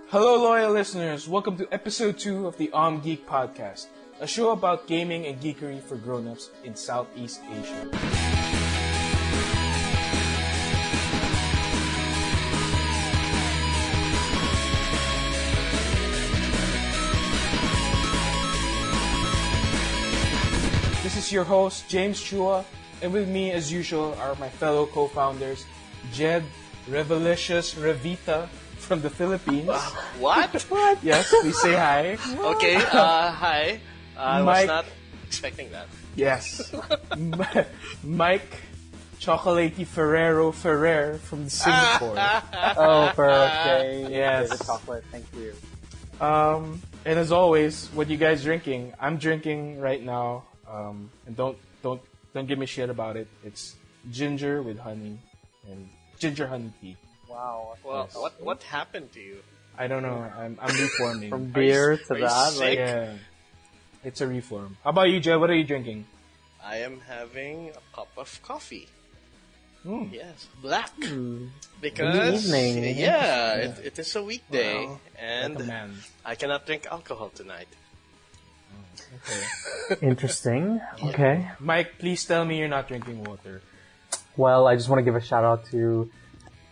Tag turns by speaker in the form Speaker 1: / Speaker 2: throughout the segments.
Speaker 1: Hello, loyal listeners. Welcome to episode 2 of the OMGeek Podcast, a show about gaming and geekery for grown-ups in Southeast Asia. This is your host, James Chua, and with me, as usual, are my fellow co-founders, Jed Revelicious Revita from the Philippines.
Speaker 2: What?
Speaker 1: Yes, please say hi.
Speaker 2: Okay, hi. I was not expecting that.
Speaker 1: Yes. Mike Chocolatey Ferrer from Singapore.
Speaker 3: Oh, okay.
Speaker 1: Yes.
Speaker 3: The chocolate, thank you.
Speaker 1: And as always, what you guys drinking? I'm drinking right now. And don't give me shit about it. It's ginger with honey and ginger honey tea.
Speaker 3: Wow.
Speaker 2: Well, yes. What happened to you?
Speaker 1: I don't know. I'm reforming.
Speaker 3: From beer to that,
Speaker 2: sick?
Speaker 1: Yeah, it's a reform. How about you, Jay? What are you drinking?
Speaker 2: I am having a cup of coffee. Yes, black.
Speaker 3: Good
Speaker 2: Because
Speaker 3: evening.
Speaker 2: It is a weekday,
Speaker 1: Wow.
Speaker 2: and
Speaker 1: Like a man.
Speaker 2: I cannot drink alcohol tonight.
Speaker 1: Okay.
Speaker 3: Interesting. Okay.
Speaker 1: Mike, please tell me you're not drinking water.
Speaker 3: Well, I just want to give a shout out to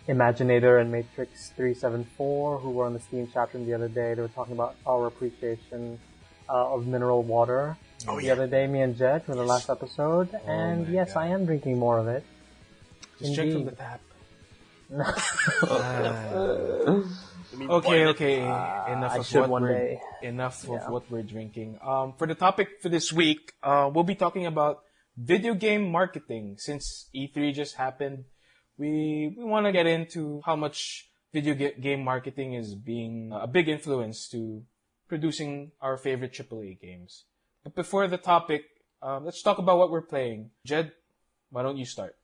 Speaker 3: Imaginator and Matrix 374 who were on the Steam chat room the other day. They were talking about our appreciation of mineral water the other day, me and Jed, from the last episode. And yes,
Speaker 1: God.
Speaker 3: I am drinking more of it.
Speaker 1: Just drink from the tap.
Speaker 2: Okay.
Speaker 1: Okay. Enough
Speaker 3: I
Speaker 1: of
Speaker 3: should
Speaker 1: what
Speaker 3: one
Speaker 1: we're
Speaker 3: day.
Speaker 1: what we're drinking. For the topic for this week, we'll be talking about video game marketing. Since E3 just happened, we want to get into how much video game marketing is being a big influence to producing our favorite AAA games. But before the topic, let's talk about what we're playing. Jed, why don't you start?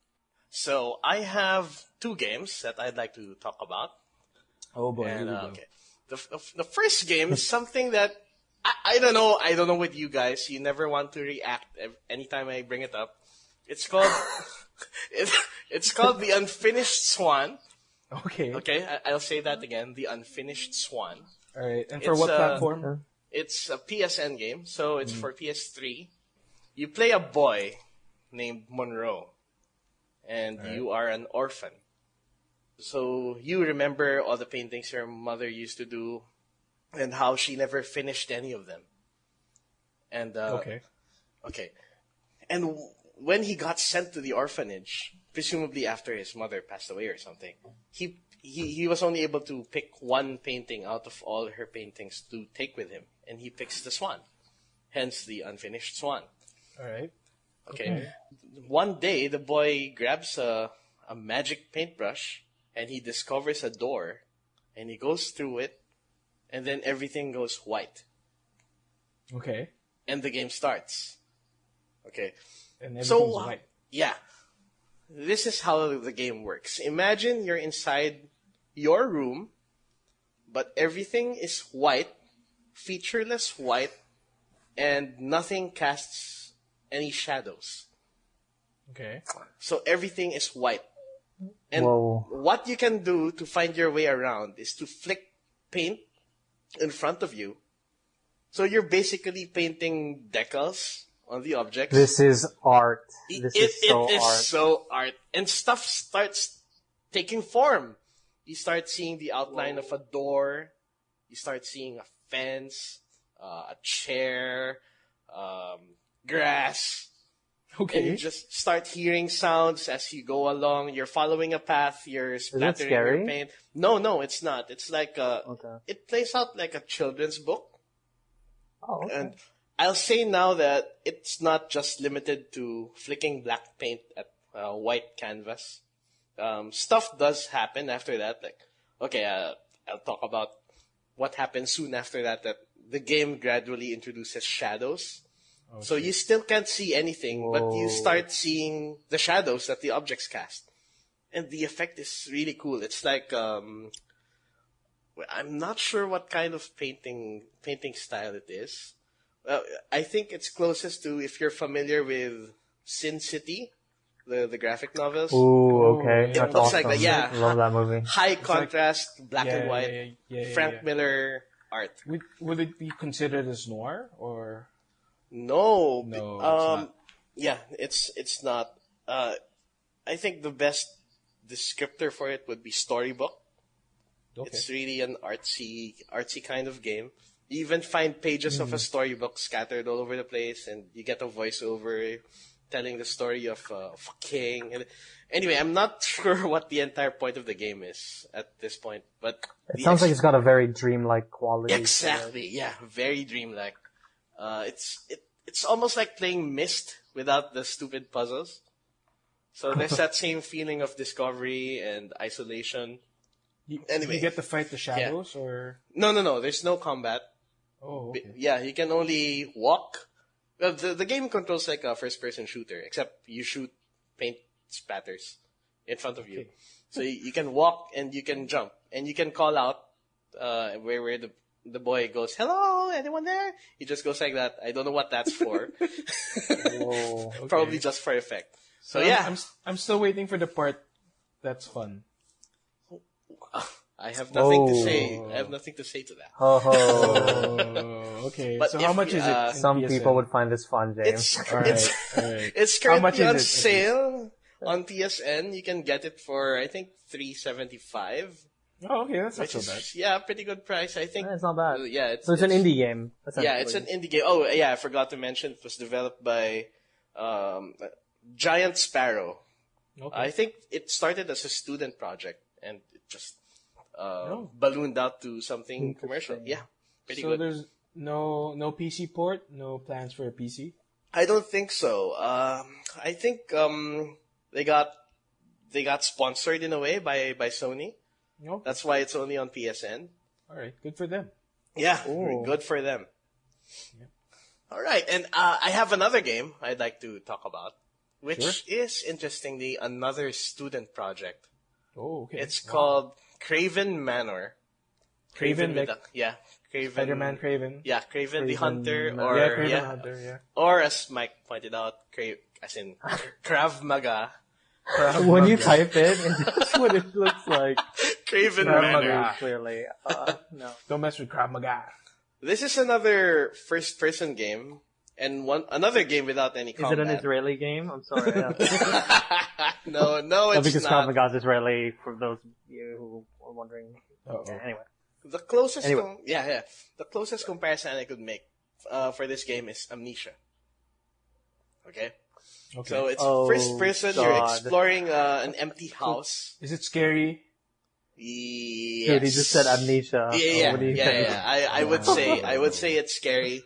Speaker 2: So I have 2 games that I'd like to talk about.
Speaker 1: Oh boy,
Speaker 2: And,
Speaker 1: here we go.
Speaker 2: okay. The first game is something that I don't know. I don't know with you guys. You never want to react anytime I bring it up. It's called it's called The Unfinished Swan.
Speaker 1: Okay.
Speaker 2: Okay, I'll say that again. The Unfinished Swan.
Speaker 1: All right. And for
Speaker 2: It's,
Speaker 1: what platform?
Speaker 2: It's a PSN game, so it's for PS3. You play a boy named Monroe, and you are an orphan. So you remember all the paintings your mother used to do, and how she never finished any of them. And
Speaker 1: Okay.
Speaker 2: And when he got sent to the orphanage, presumably after his mother passed away or something, he was only able to pick one painting out of all her paintings to take with him, and he picks the swan, hence the Unfinished Swan.
Speaker 1: All right.
Speaker 2: Okay. One day, the boy grabs a magic paintbrush, and he discovers a door, and he goes through it, and then everything goes white,
Speaker 1: Okay.
Speaker 2: and the game starts. Okay.
Speaker 1: And everything's
Speaker 2: So,
Speaker 1: white.
Speaker 2: yeah. This is how the game works. Imagine you're inside your room, but everything is white, featureless white, and nothing casts any shadows.
Speaker 1: Okay.
Speaker 2: So everything is white. And
Speaker 3: Whoa.
Speaker 2: what you can do to find your way around is to flick paint in front of you. So you're basically painting decals on the objects.
Speaker 3: This is art.
Speaker 2: It
Speaker 3: This is so
Speaker 2: is
Speaker 3: art.
Speaker 2: so art. And stuff starts taking form. You start seeing the outline of a door. You start seeing a fence, a chair, grass.
Speaker 1: Okay.
Speaker 2: And you just start hearing sounds as you go along. You're following a path. You're splattering your
Speaker 3: scary?
Speaker 2: paint. No, it's not. It's like
Speaker 3: Okay.
Speaker 2: it plays out like a children's book.
Speaker 3: Oh, okay.
Speaker 2: And I'll say now that it's not just limited to flicking black paint at white canvas. Stuff does happen after that. Like, okay, I'll talk about what happens soon after that. That the game gradually introduces shadows. So you still can't see anything, but you start seeing the shadows that the objects cast. And the effect is really cool. It's like, I'm not sure what kind of painting style it is. I think it's closest to, if you're familiar with Sin City, the graphic novels.
Speaker 3: Ooh, okay.
Speaker 1: yeah.
Speaker 3: That's
Speaker 2: Looks
Speaker 3: awesome.
Speaker 2: like that, yeah.
Speaker 3: Love that movie.
Speaker 2: High contrast, black
Speaker 1: Yeah,
Speaker 2: and white,
Speaker 1: yeah,
Speaker 2: Frank Miller art.
Speaker 1: Would it be considered as noir or
Speaker 2: No,
Speaker 1: no? It's not.
Speaker 2: yeah, it's not. I think the best descriptor for it would be storybook.
Speaker 1: Okay.
Speaker 2: It's really an artsy kind of game. You even find pages of a storybook scattered all over the place, and you get a voiceover telling the story of a king. And anyway, I'm not sure what the entire point of the game is at this point, but
Speaker 3: It sounds like it's got a very dreamlike quality.
Speaker 2: exactly, yeah, very dreamlike. It's almost like playing Myst without the stupid puzzles. So there's that same feeling of discovery and isolation. Anyway.
Speaker 1: You get to fight the shadows or
Speaker 2: No. There's no combat.
Speaker 1: oh okay.
Speaker 2: Yeah, you can only walk. Well, the game controls like a first-person shooter, except you shoot paint spatters in front of you.
Speaker 1: Okay.
Speaker 2: So you can walk and you can jump and you can call out where the boy goes, "Hello, anyone there?" He just goes like that. I don't know what that's for.
Speaker 3: Whoa.
Speaker 2: Probably just for effect. So
Speaker 1: I'm-
Speaker 2: yeah,
Speaker 1: I'm still waiting for the part that's fun.
Speaker 2: I have nothing to
Speaker 3: Oh.
Speaker 2: say. I have nothing to say to that.
Speaker 3: Ho ho.
Speaker 1: Oh, okay.
Speaker 2: But
Speaker 1: So how
Speaker 2: if,
Speaker 1: much is it? in
Speaker 3: Some
Speaker 1: PSN?
Speaker 3: people would find this fun, James.
Speaker 2: It's
Speaker 1: Alright.
Speaker 2: it's
Speaker 1: How much
Speaker 2: currently
Speaker 1: is
Speaker 2: on
Speaker 1: it, at
Speaker 2: sale on PSN. You can get it for I think $3.75.
Speaker 1: Oh, okay, that's not
Speaker 2: Which
Speaker 1: so
Speaker 2: is
Speaker 1: bad.
Speaker 2: yeah, pretty good price. I think.
Speaker 3: It's not bad.
Speaker 2: Yeah,
Speaker 3: So it's an indie game.
Speaker 2: Yeah, it's an indie game. Oh, yeah, I forgot to mention it was developed by Giant Sparrow.
Speaker 1: Okay.
Speaker 2: I think it started as a student project and it just
Speaker 1: Oh.
Speaker 2: ballooned out to something commercial.
Speaker 3: Interesting.
Speaker 2: Yeah, pretty
Speaker 1: So
Speaker 2: good.
Speaker 1: there's no PC port, no plans for a PC.
Speaker 2: I don't think so. I think they got sponsored in a way by Sony.
Speaker 1: No.
Speaker 2: That's why it's only on PSN.
Speaker 1: All right, good for them.
Speaker 2: Yeah,
Speaker 3: Ooh.
Speaker 2: good for them. All right, and I have another game I'd like to talk about, which is interestingly another student project.
Speaker 1: Oh, okay.
Speaker 2: It's called Craven Manor.
Speaker 1: Craven,
Speaker 2: with
Speaker 1: like
Speaker 2: a- yeah, Craven.
Speaker 1: Spider-Man Craven.
Speaker 2: Yeah, Craven the
Speaker 3: Craven
Speaker 2: Hunter,
Speaker 3: Manor.
Speaker 2: or
Speaker 1: Yeah, Craven Hunter. Yeah.
Speaker 2: or as Mike pointed out, as in Krav Maga.
Speaker 3: When you type it, that's what it looks like.
Speaker 2: Craven
Speaker 1: Krav
Speaker 2: Manor.
Speaker 1: Maga.
Speaker 3: Clearly. No.
Speaker 1: Don't mess with Krav Maga.
Speaker 2: This is another first-person game, and another game without any
Speaker 3: Is it
Speaker 2: combat.
Speaker 3: an Israeli game? I'm sorry. Yeah.
Speaker 2: No,
Speaker 3: No,
Speaker 2: it's
Speaker 3: because
Speaker 2: not.
Speaker 3: Krav Maga is Israeli, for those of you who are wondering.
Speaker 1: Uh-oh.
Speaker 3: Yeah, anyway.
Speaker 2: The closest,
Speaker 3: Anyway.
Speaker 2: the closest comparison I could make for this game is Amnesia. Okay,
Speaker 1: Okay.
Speaker 2: so it's
Speaker 3: Oh,
Speaker 2: first person. You're
Speaker 3: God.
Speaker 2: exploring an empty house.
Speaker 1: Is it scary?
Speaker 2: Yes.
Speaker 3: Dude, he just said amnesia.
Speaker 2: Yeah,
Speaker 3: What do you
Speaker 2: yeah,
Speaker 3: think?
Speaker 2: yeah. I would say it's scary.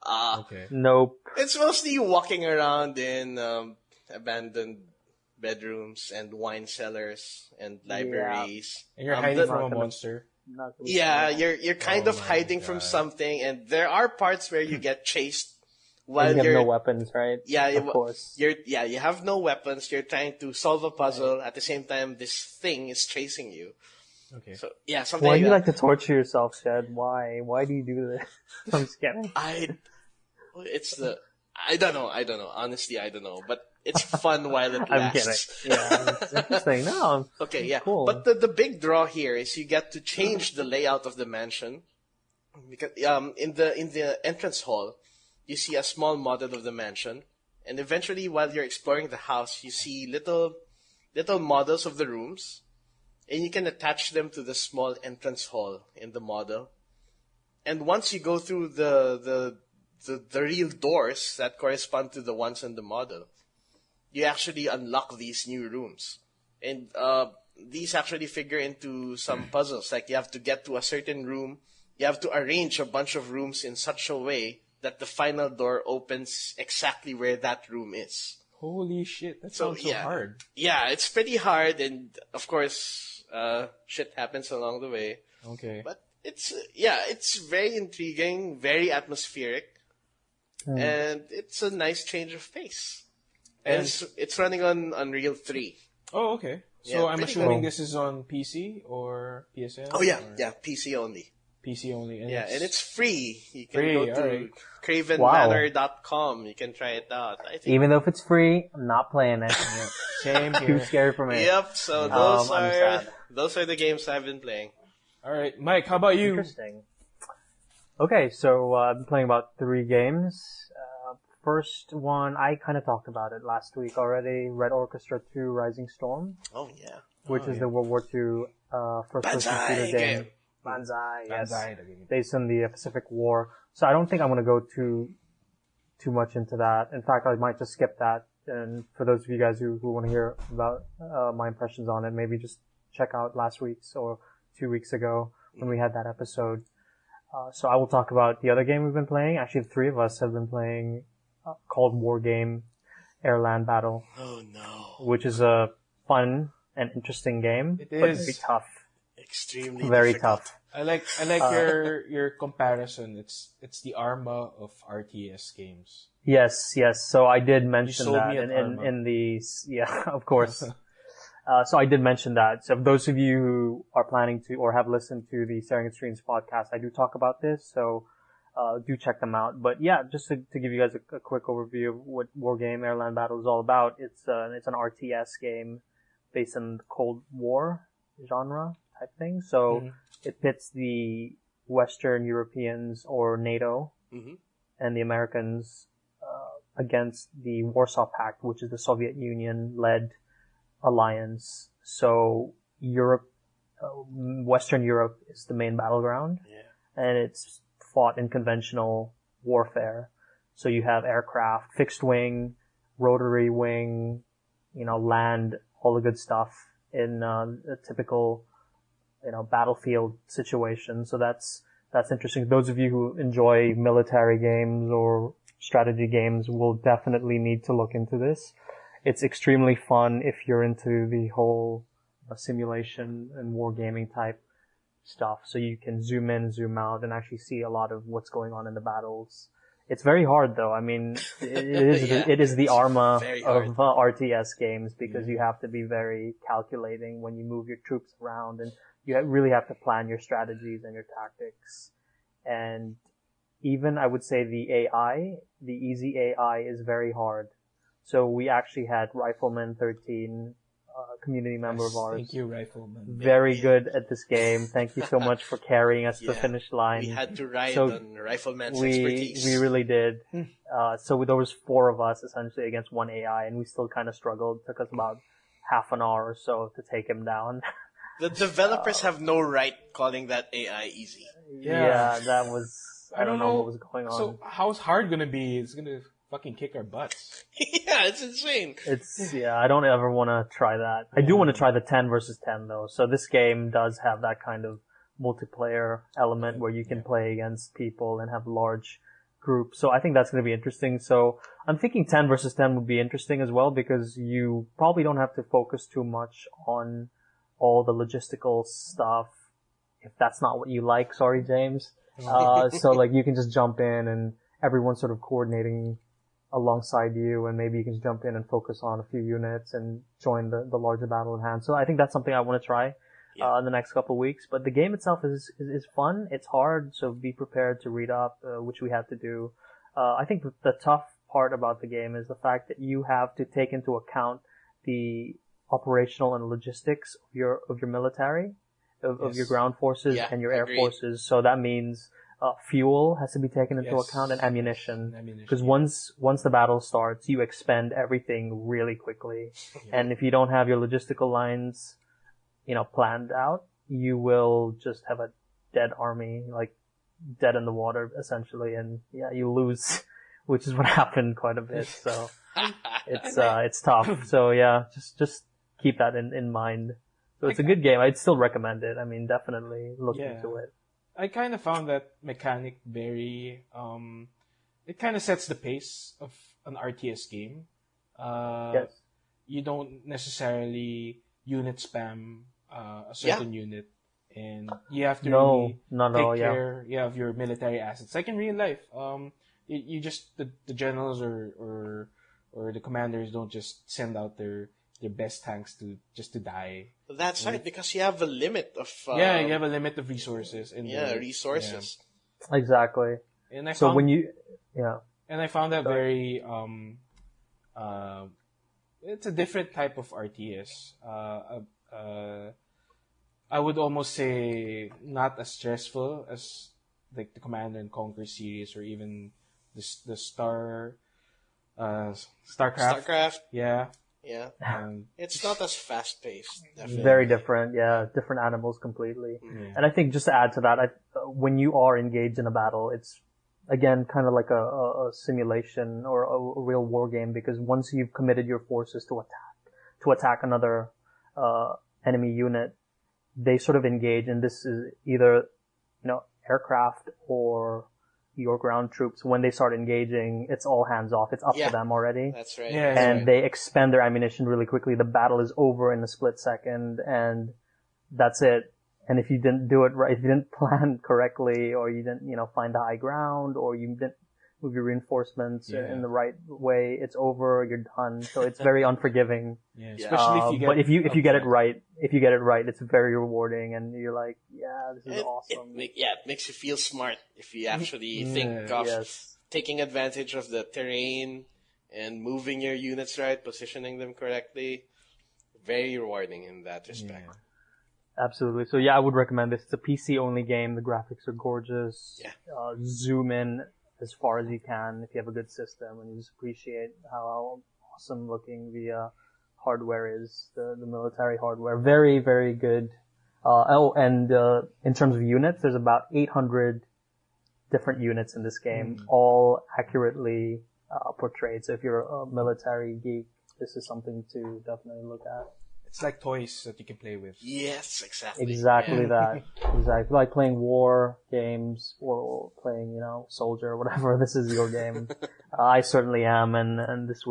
Speaker 1: Okay.
Speaker 3: Nope.
Speaker 2: It's mostly walking around in abandoned bedrooms and wine cellars and libraries.
Speaker 1: And you're
Speaker 2: Um,
Speaker 1: hiding
Speaker 2: the-
Speaker 1: from a
Speaker 3: gonna-
Speaker 1: monster.
Speaker 3: Not gonna be
Speaker 2: Yeah,
Speaker 3: fun.
Speaker 2: you're kind
Speaker 1: Oh
Speaker 2: of
Speaker 1: my
Speaker 2: hiding from
Speaker 1: God.
Speaker 2: something, and there are parts where you get chased
Speaker 3: And
Speaker 2: while
Speaker 3: you have
Speaker 2: you're
Speaker 3: no weapons, right?
Speaker 2: Yeah,
Speaker 3: of course.
Speaker 2: you have no weapons. You're trying to solve a puzzle at the same time. This thing is chasing you.
Speaker 1: Okay.
Speaker 2: So yeah, something
Speaker 3: Why
Speaker 2: like
Speaker 3: do you
Speaker 2: that.
Speaker 3: like to torture yourself, Shed? Why? Why do you do this? I'm just kidding.
Speaker 2: I don't know. Honestly, I don't know. But it's fun while it
Speaker 3: I'm kidding.
Speaker 2: lasts.
Speaker 3: Yeah, it's interesting. No,
Speaker 2: Okay, yeah.
Speaker 3: Cool.
Speaker 2: But the big draw here is you get to change the layout of the mansion. Because in the entrance hall, you see a small model of the mansion, and eventually while you're exploring the house, you see little models of the rooms, and you can attach them to the small entrance hall in the model. And once you go through the real doors that correspond to the ones in the model, you actually unlock these new rooms. And these actually figure into some puzzles. Like you have to get to a certain room, you have to arrange a bunch of rooms in such a way that the final door opens exactly where that room is.
Speaker 1: Holy shit, that
Speaker 2: So,
Speaker 1: sounds so
Speaker 2: yeah.
Speaker 1: hard.
Speaker 2: Yeah, it's pretty hard, and of course, shit happens along the way.
Speaker 1: Okay.
Speaker 2: But it's very intriguing, very atmospheric, and it's a nice change of pace. And it's running on Unreal 3.
Speaker 1: Oh, okay. So
Speaker 2: Yeah,
Speaker 1: I'm
Speaker 2: pretty
Speaker 1: assuming
Speaker 3: cool.
Speaker 1: this is on PC or PSN?
Speaker 2: Oh yeah,
Speaker 1: or-
Speaker 2: yeah, PC only.
Speaker 1: PC only. And
Speaker 2: Yeah, and it's free. You can
Speaker 1: free,
Speaker 2: go to
Speaker 1: alright.
Speaker 2: cravenmanor.com. You can try it out. I think.
Speaker 3: Even though if it's free, I'm not playing it.
Speaker 1: same
Speaker 3: Too
Speaker 1: here.
Speaker 3: scary for me.
Speaker 2: Yep. So
Speaker 3: I'm sad.
Speaker 2: those are the games I've been playing.
Speaker 1: All right, Mike, how about you?
Speaker 3: Interesting. Okay, so I've been playing about 3 games. First one, I kind of talked about it last week already. Red Orchestra 2 Rising Storm,
Speaker 2: Oh yeah.
Speaker 3: which is the World War II first-person shooter game. Banzai, yes.
Speaker 1: Banzai, the game.
Speaker 3: Based on the Pacific War. So I don't think I'm going to go too much into that. In fact, I might just skip that. And for those of you guys who want to hear about my impressions on it, maybe just check out last week's or 2 weeks ago when we had that episode. So I will talk about the other game we've been playing. Actually, the 3 of us have been playing called War Game Air-Land Battle.
Speaker 2: Oh no.
Speaker 3: Which is a fun and interesting game.
Speaker 1: It
Speaker 3: but
Speaker 1: is.
Speaker 3: very tough.
Speaker 2: Extremely
Speaker 3: Very
Speaker 2: difficult.
Speaker 3: tough.
Speaker 1: I like your comparison. It's the Arma of RTS games.
Speaker 3: Yes. So I did mention
Speaker 1: sold
Speaker 3: that
Speaker 1: me an Arma.
Speaker 3: in the, of course. So I did mention that. So those of you who are planning to or have listened to the Staring at Streams podcast, I do talk about this. So, do check them out. But yeah, just to give you guys a quick overview of what War Game Air-Land Battle is all about. It's an RTS game based on the Cold War genre type thing. So it pits the Western Europeans or NATO and the Americans against the Warsaw Pact, which is the Soviet Union-led alliance. So Europe, Western Europe is the main battleground, and it's fought in conventional warfare. So you have aircraft, fixed wing, rotary wing, land, all the good stuff in a typical, battlefield situation. So that's interesting. Those of you who enjoy military games or strategy games will definitely need to look into this. It's extremely fun if you're into the whole simulation and wargaming type stuff. So you can zoom in, zoom out, and actually see a lot of what's going on in the battles. It's very hard though. I mean, it is the Arma of RTS games because you have to be very calculating when you move your troops around, and you really have to plan your strategies and your tactics. And even I would say the easy AI is very hard. So we actually had Rifleman 13, community member of ours.
Speaker 1: Thank you, Rifleman.
Speaker 3: Very good at this game. Thank you so much for carrying us to the finish line.
Speaker 2: We had to ride on Rifleman's expertise.
Speaker 3: We really did. So there was 4 of us essentially against 1 AI, and we still kind of struggled. It took us about half an hour or so to take him down.
Speaker 2: The developers have no right calling that AI easy.
Speaker 3: Yeah, that was... I don't know what was going on.
Speaker 1: So how's hard gonna be? It's gonna fucking kick our butts.
Speaker 2: Yeah, it's insane.
Speaker 3: I don't ever want to try that. I do want to try the 10 versus 10 though. So this game does have that kind of multiplayer element where you can play against people and have large groups. So I think that's going to be interesting. So I'm thinking 10 versus 10 would be interesting as well because you probably don't have to focus too much on all the logistical stuff. If that's not what you like, sorry, James. So like you can just jump in and everyone's sort of coordinating alongside you, and maybe you can jump in and focus on a few units and join the larger battle at hand. So I think that's something I want to try in the next couple of weeks. But the game itself is fun. It's hard, so be prepared to read up, which we had to do. I think the tough part about the game is the fact that you have to take into account the operational and logistics of your military, of your ground forces and your air forces. So that means fuel has to be taken into account, and ammunition. Because once the battle starts, you expend everything really quickly. And if you don't have your logistical lines, planned out, you will just have a dead army, like dead in the water, essentially. And you lose, which is what happened quite a bit. So it's tough. So just keep that in mind. So it's a good game. I'd still recommend it. I mean, definitely look into it.
Speaker 1: I kind of found that mechanic very, it kind of sets the pace of an RTS game.
Speaker 3: Yes.
Speaker 1: You don't necessarily unit spam a certain unit, and you have to really take care of your military assets. Like in real life, you just the generals or the commanders don't just send out their their best tanks to die.
Speaker 2: That's right, because you have a limit of
Speaker 1: you have a limit of resources in
Speaker 2: resources.
Speaker 3: Exactly.
Speaker 1: And I
Speaker 3: so
Speaker 1: found,
Speaker 3: when you
Speaker 1: and I found that very it's a different type of RTS. I would almost say not as stressful as like the Command and Conquer series or even the StarCraft. Yeah.
Speaker 2: Yeah. It's not as fast paced.
Speaker 3: Very different. Yeah, different animals completely.
Speaker 1: Yeah.
Speaker 3: And I think just to add to that, when you are engaged in a battle, it's again kind of like a simulation or a real war game, because once you've committed your forces to attack another enemy unit, they sort of engage, and this is either aircraft or your ground troops. When they start engaging, it's all hands off. It's up to them already.
Speaker 2: That's right.
Speaker 1: Yeah,
Speaker 3: and they expend their ammunition really quickly. The battle is over in a split second, and that's it. And if you didn't do it right, if you didn't plan correctly, or you didn't, find the high ground, or you didn't move your reinforcements in the right way, it's over. You're done. So it's very unforgiving.
Speaker 1: Yeah, especially if you get.
Speaker 3: But if you get it right, it's very rewarding, and you're like, this is awesome.
Speaker 2: It makes you feel smart if you actually think of taking advantage of the terrain and moving your units right, positioning them correctly. Very rewarding in that respect.
Speaker 3: Yeah. Absolutely. So I would recommend this. It's a PC only game. The graphics are gorgeous.
Speaker 2: Yeah.
Speaker 3: Zoom in as far as you can if you have a good system, and you just appreciate how awesome looking the hardware is. The military hardware, very very good. And in terms of units, there's about 800 different units in this game, all accurately portrayed. So if you're a military geek, this is something to definitely look at.
Speaker 1: It's like toys that you can play with.
Speaker 2: Yes, exactly.
Speaker 3: Exactly that. Exactly. Like playing war games or playing, soldier or whatever. This is your game. I certainly am, and this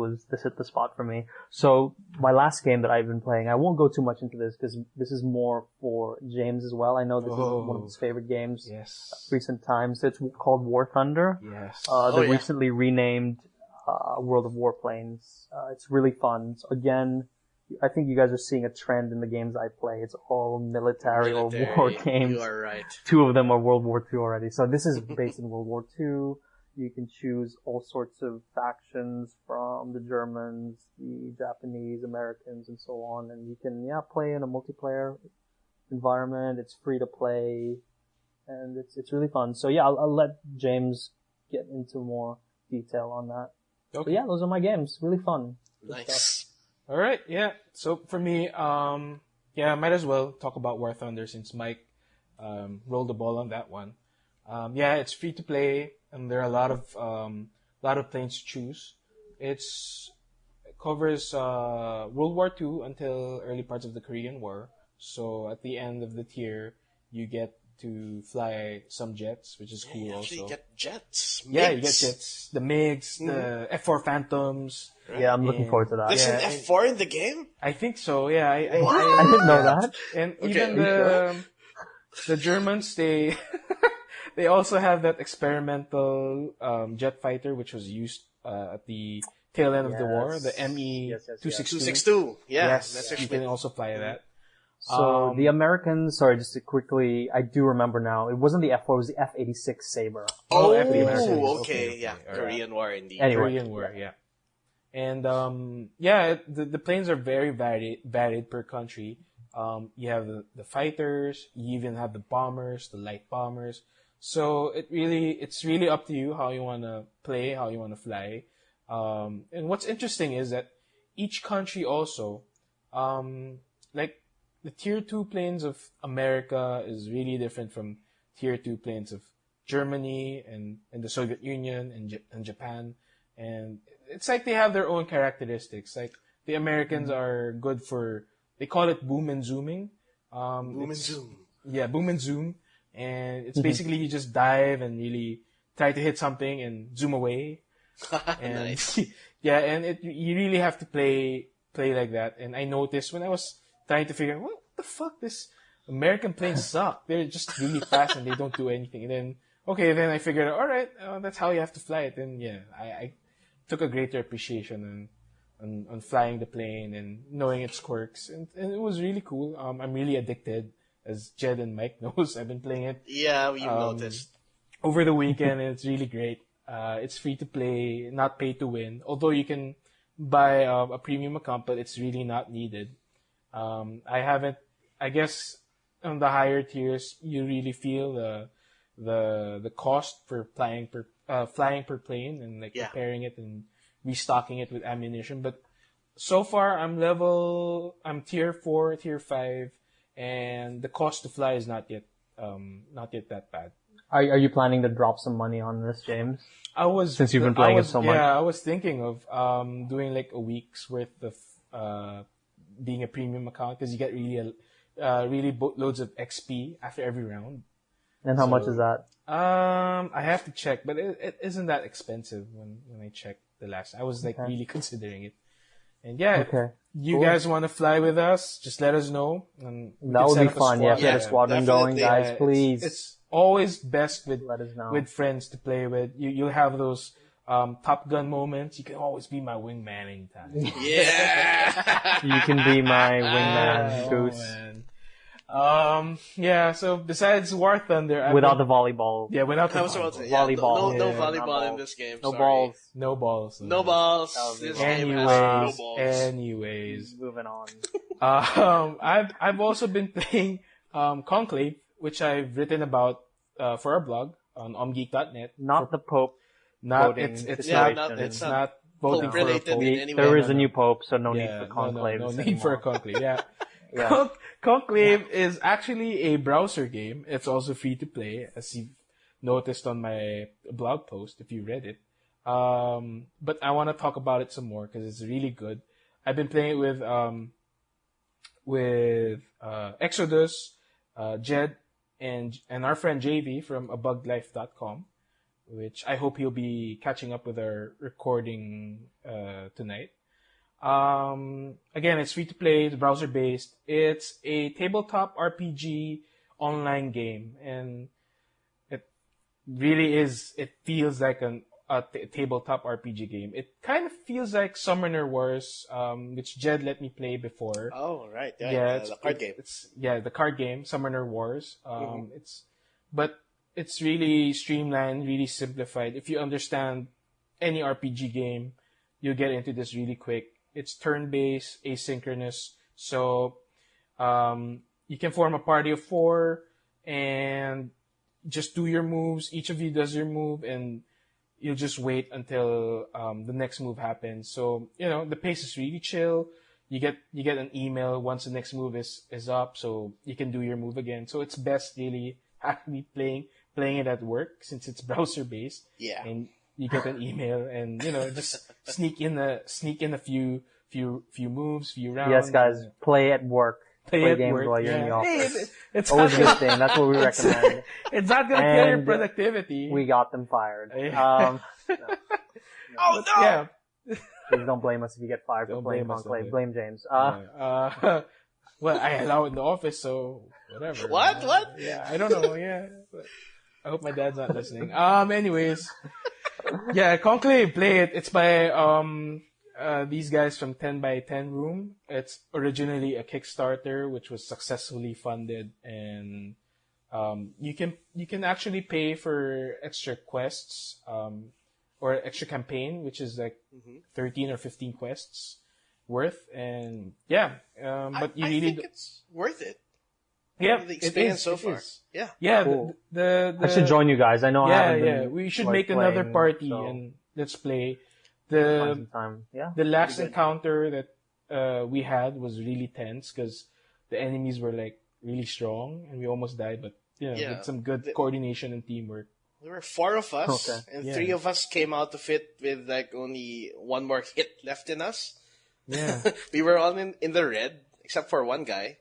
Speaker 3: hit the spot for me. So my last game that I've been playing, I won't go too much into this because this is more for James as well. I know this is one of his favorite games.
Speaker 1: Yes.
Speaker 3: Recent times. It's called War Thunder.
Speaker 1: Yes.
Speaker 3: They recently renamed World of Warplanes. It's really fun. So again, I think you guys are seeing a trend in the games I play. It's all military or war games.
Speaker 2: You are right.
Speaker 3: 2 of them are World War II already. So this is based in World War II. You can choose all sorts of factions from the Germans, the Japanese, Americans, and so on. And you can, play in a multiplayer environment. It's free to play. And it's really fun. So I'll let James get into more detail on that.
Speaker 1: Okay.
Speaker 3: But those are my games. Really fun.
Speaker 2: Nice.
Speaker 1: All right, yeah. So for me, might as well talk about War Thunder since Mike rolled the ball on that one. It's free to play, and there are a lot of planes to choose. It covers World War II until early parts of the Korean War. So at the end of the tier, you get to fly some jets, which is cool. Also,
Speaker 2: you get jets.
Speaker 1: Yeah, you get jets. The MiGs, the F4 Phantoms.
Speaker 2: Right.
Speaker 3: Yeah, I'm looking forward to that.
Speaker 2: There's an F4 in the game?
Speaker 1: I think so. Yeah, I
Speaker 3: didn't know that.
Speaker 1: And even the Germans, they they also have that experimental jet fighter which was used at the tail end of the war, the ME-262.
Speaker 2: 262. Yeah,
Speaker 1: yes, you can also fly that.
Speaker 3: So the Americans, sorry, just to quickly, I do remember now, it wasn't the F4, it was the F-86 Sabre.
Speaker 2: Okay, yeah.
Speaker 1: Right.
Speaker 2: Korean War indeed.
Speaker 3: Anyway.
Speaker 1: Korean War, yeah. And, the planes are very varied per country. You have the fighters, you even have the bombers, the light bombers. So it's really up to you how you want to play, how you want to fly. And what's interesting is that each country also, like the tier 2 planes of America is really different from tier 2 planes of Germany and the Soviet Union and Japan. And it's like they have their own characteristics. Like the Americans are good for, they call it boom and zooming.
Speaker 2: Boom and zoom.
Speaker 1: Yeah, boom and zoom. And it's basically you just dive and really try to hit something and zoom away. And
Speaker 2: nice.
Speaker 1: Yeah, and you really have to play like that. And I noticed when I was trying to figure out what the fuck, this American planes suck. They're just really fast and they don't do anything. And then I figured out, all right, that's how you have to fly it. And I took a greater appreciation on flying the plane and knowing its quirks, and it was really cool. I'm really addicted, as Jed and Mike knows. I've been playing it
Speaker 2: Yeah, we've noticed.
Speaker 1: over the weekend, and it's really great. It's free to play, not pay to win. Although you can buy a premium account, but it's really not needed. I haven't. I guess on the higher tiers, you really feel the cost for flying per plane and like repairing it and restocking it with ammunition. But so far, I'm tier 4, tier 5, and the cost to fly is not yet that bad.
Speaker 3: Are you planning to drop some money on this, James? Since you've been playing it so much.
Speaker 1: Yeah, I was thinking of doing like a week's worth of being a premium account, because you get really boatloads of XP after every round.
Speaker 3: And how much is that?
Speaker 1: I have to check, but it isn't that expensive when I checked the last. I was like really considering it. And yeah, you guys want to fly with us, just let us know. And
Speaker 3: that would be fun. Yeah, get a squadron going, guys, please.
Speaker 1: It's always best with
Speaker 3: let us know.
Speaker 1: With friends to play with. You'll have those Top Gun moments. You can always be my wingman anytime.
Speaker 2: Yeah!
Speaker 3: You can be my wingman, Goose.
Speaker 1: Man. Yeah, so besides War Thunder...
Speaker 3: without the volleyball.
Speaker 1: Yeah, without the
Speaker 3: volleyball.
Speaker 2: No volleyball in this game,
Speaker 3: No balls.
Speaker 1: No balls.
Speaker 2: No balls. This game has no balls.
Speaker 1: Anyways.
Speaker 3: Moving on.
Speaker 1: I've also been playing Conclave, which I've written about for our blog on OMGeek.net.
Speaker 3: Not the Pope.
Speaker 1: It's not voting for a Pope.
Speaker 3: There is a new Pope, so no need for Conclave.
Speaker 1: No need for a Conclave, yeah.
Speaker 3: Yeah.
Speaker 1: Conclave is actually a browser game. It's also free to play, as you've noticed on my blog post if you read it. But I want to talk about it some more because it's really good. I've been playing it with Exodus, Jed, and our friend Jayvee from abugdlife.com, which I hope he'll be catching up with our recording tonight. Again, it's free to play, it's browser based. It's a tabletop RPG online game, and it really is. It feels like a tabletop RPG game. It kind of feels like Summoner Wars, which Jed let me play before.
Speaker 2: Oh, right.
Speaker 1: The
Speaker 2: card game.
Speaker 1: The card game, Summoner Wars. But it's really streamlined, really simplified. If you understand any RPG game, you'll get into this really quick. It's turn-based, asynchronous, so you can form a party of 4 and just do your moves. Each of you does your move, and you'll just wait until the next move happens. So the pace is really chill. You get an email once the next move is up, so you can do your move again. So it's best really actually playing it at work, since it's browser based.
Speaker 2: Yeah.
Speaker 1: And you get an email, and just sneak in a few moves, few rounds.
Speaker 3: Yes, guys, play at work. Play games
Speaker 1: work,
Speaker 3: while you're in the office.
Speaker 1: Hey, it's
Speaker 3: always a good thing. That's what we recommend.
Speaker 1: It's not gonna kill your productivity.
Speaker 3: We got them fired.
Speaker 1: No.
Speaker 2: Oh no!
Speaker 1: Yeah.
Speaker 3: Please don't blame us if you get fired for playing Conclave. Blame James.
Speaker 1: Well, I allow it in the office, so whatever.
Speaker 2: What?
Speaker 1: Yeah, I don't know. Yeah, but I hope my dad's not listening. Anyways. Yeah, Conclave, play it. It's by these guys from 10 by 10 Room. It's originally a Kickstarter which was successfully funded, and you can actually pay for extra quests or extra campaign, which is like 13 or 15 quests worth, and but you
Speaker 2: I
Speaker 1: really
Speaker 2: think it's worth it.
Speaker 1: Yeah,
Speaker 2: the experience so far. Yeah.
Speaker 1: Yeah,
Speaker 3: cool.
Speaker 1: I
Speaker 3: should join you guys. I know I haven't been,
Speaker 1: we should make another party and let's play. The last encounter that we had was really tense because the enemies were like really strong and we almost died, but with some good coordination and teamwork.
Speaker 2: There were 4 of us, and 3 of us came out of it with like only 1 more hit left in us.
Speaker 1: Yeah.
Speaker 2: We were all in the red, except for 1 guy.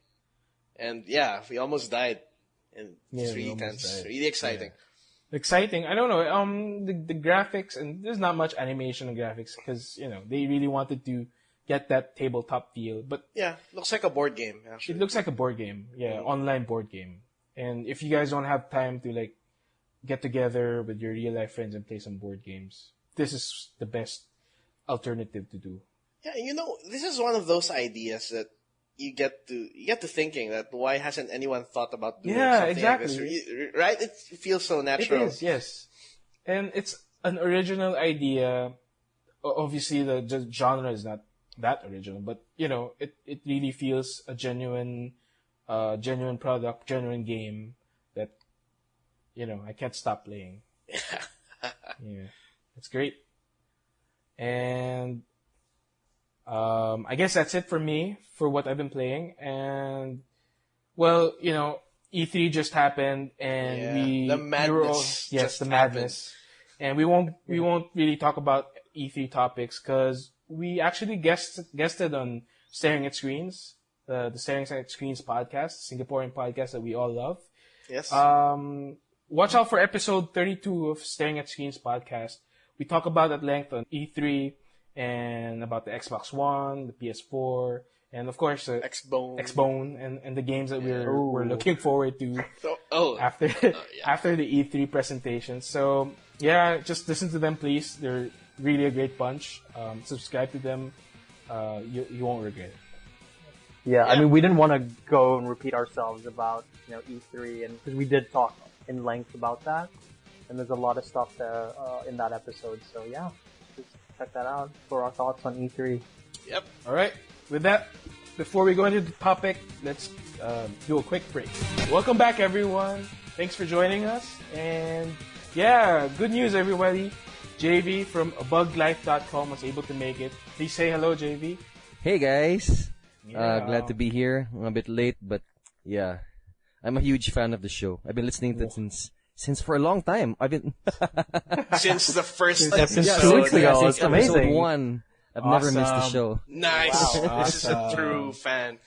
Speaker 2: And we almost died. And it's really tense. Really exciting.
Speaker 1: Yeah. Exciting. I don't know. The graphics, and there's not much animation and graphics because, they really wanted to get that tabletop feel. But
Speaker 2: looks like a board game, actually.
Speaker 1: It looks like a board game. Yeah, online board game. And if you guys don't have time to like get together with your real life friends and play some board games, this is the best alternative to do.
Speaker 2: Yeah, this is one of those ideas that you get to thinking that why hasn't anyone thought about doing something
Speaker 1: exactly.
Speaker 2: like this, right? It feels so natural.
Speaker 1: It is, yes. And it's an original idea. Obviously, the genre is not that original, but it really feels a genuine product, genuine game that I can't stop playing. Yeah, it's great. And I guess that's it for me for what I've been playing. And well, E3 just happened, and
Speaker 2: the madness.
Speaker 1: The madness. And we won't really talk about E3 topics because we actually guested on Staring at Screens, the Staring at Screens podcast, Singaporean podcast that we all love.
Speaker 2: Yes.
Speaker 1: Watch out for episode 32 of Staring at Screens podcast. We talk about at length on E3 and about the Xbox One, the PS4, and of course the Xbone and the games that we're looking forward to after the E3 presentation. So yeah, just listen to them, please. They're really a great bunch. Subscribe to them. You won't regret it.
Speaker 3: Yeah, I mean, we didn't want to go and repeat ourselves about E3, and because we did talk in length about that, and there's a lot of stuff there in that episode. So yeah, just check that out for our thoughts on E3.
Speaker 2: Yep.
Speaker 1: All right. With that, before we go into the topic, let's do a quick break. Welcome back, everyone. Thanks for joining us. And yeah, good news, everybody. Jayvee from abuglife.com was able to make it. Please say hello, Jayvee.
Speaker 4: Hey, guys.
Speaker 1: Yeah.
Speaker 4: Glad to be here. I'm a bit late, but yeah, I'm a huge fan of the show. I've been listening to it since for a long time. I've been
Speaker 2: since the first
Speaker 3: episode.
Speaker 2: episode.
Speaker 3: 2 weeks ago.
Speaker 4: Since
Speaker 3: It's amazing.
Speaker 4: episode 1. I've never missed the show.
Speaker 2: Nice.
Speaker 1: Wow,
Speaker 2: This is a true fan.